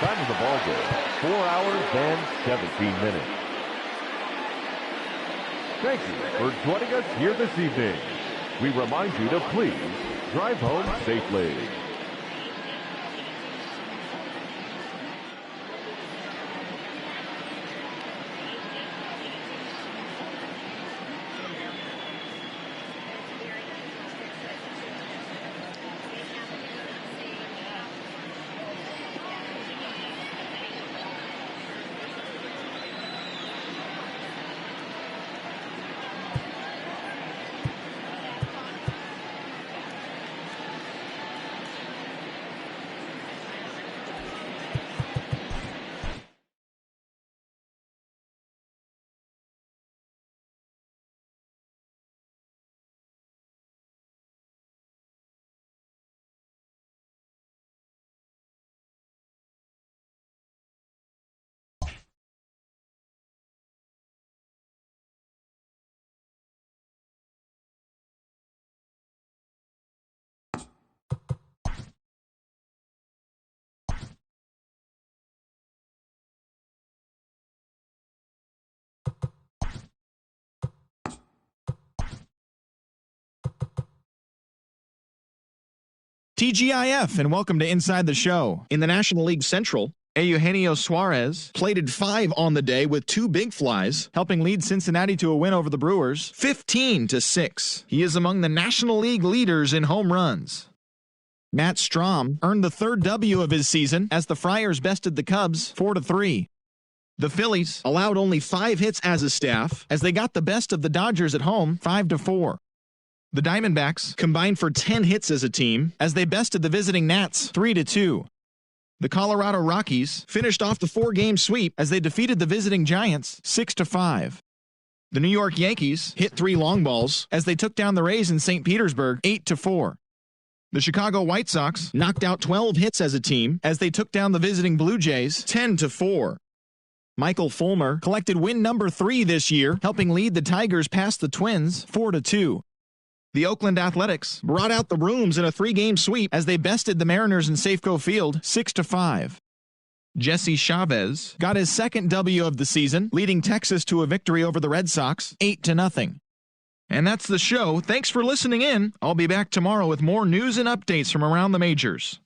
Time of the ball game, 4 hours and 17 minutes. Thank you for joining us here this evening. We remind you to please drive home safely. TGIF, and welcome to Inside the Show. In the National League Central, Eugenio Suarez plated 5 on the day with 2 big flies, helping lead Cincinnati to a win over the Brewers, 15-6. He is among the National League leaders in home runs. Matt Strahm earned the 3rd W of his season as the Friars bested the Cubs 4-3. The Phillies allowed only 5 hits as a staff as they got the best of the Dodgers at home 5-4. The Diamondbacks combined for 10 hits as a team as they bested the visiting Nats 3-2. The Colorado Rockies finished off the 4-game sweep as they defeated the visiting Giants 6-5. The New York Yankees hit 3 long balls as they took down the Rays in St. Petersburg 8-4. The Chicago White Sox knocked out 12 hits as a team as they took down the visiting Blue Jays 10-4. Michael Fulmer collected win number 3 this year, helping lead the Tigers past the Twins 4-2. The Oakland Athletics brought out the rooms in a 3-game sweep as they bested the Mariners in Safeco Field 6-5. Jesse Chavez got his 2nd W of the season, leading Texas to a victory over the Red Sox 8-0. And that's the show. Thanks for listening in. I'll be back tomorrow with more news and updates from around the majors.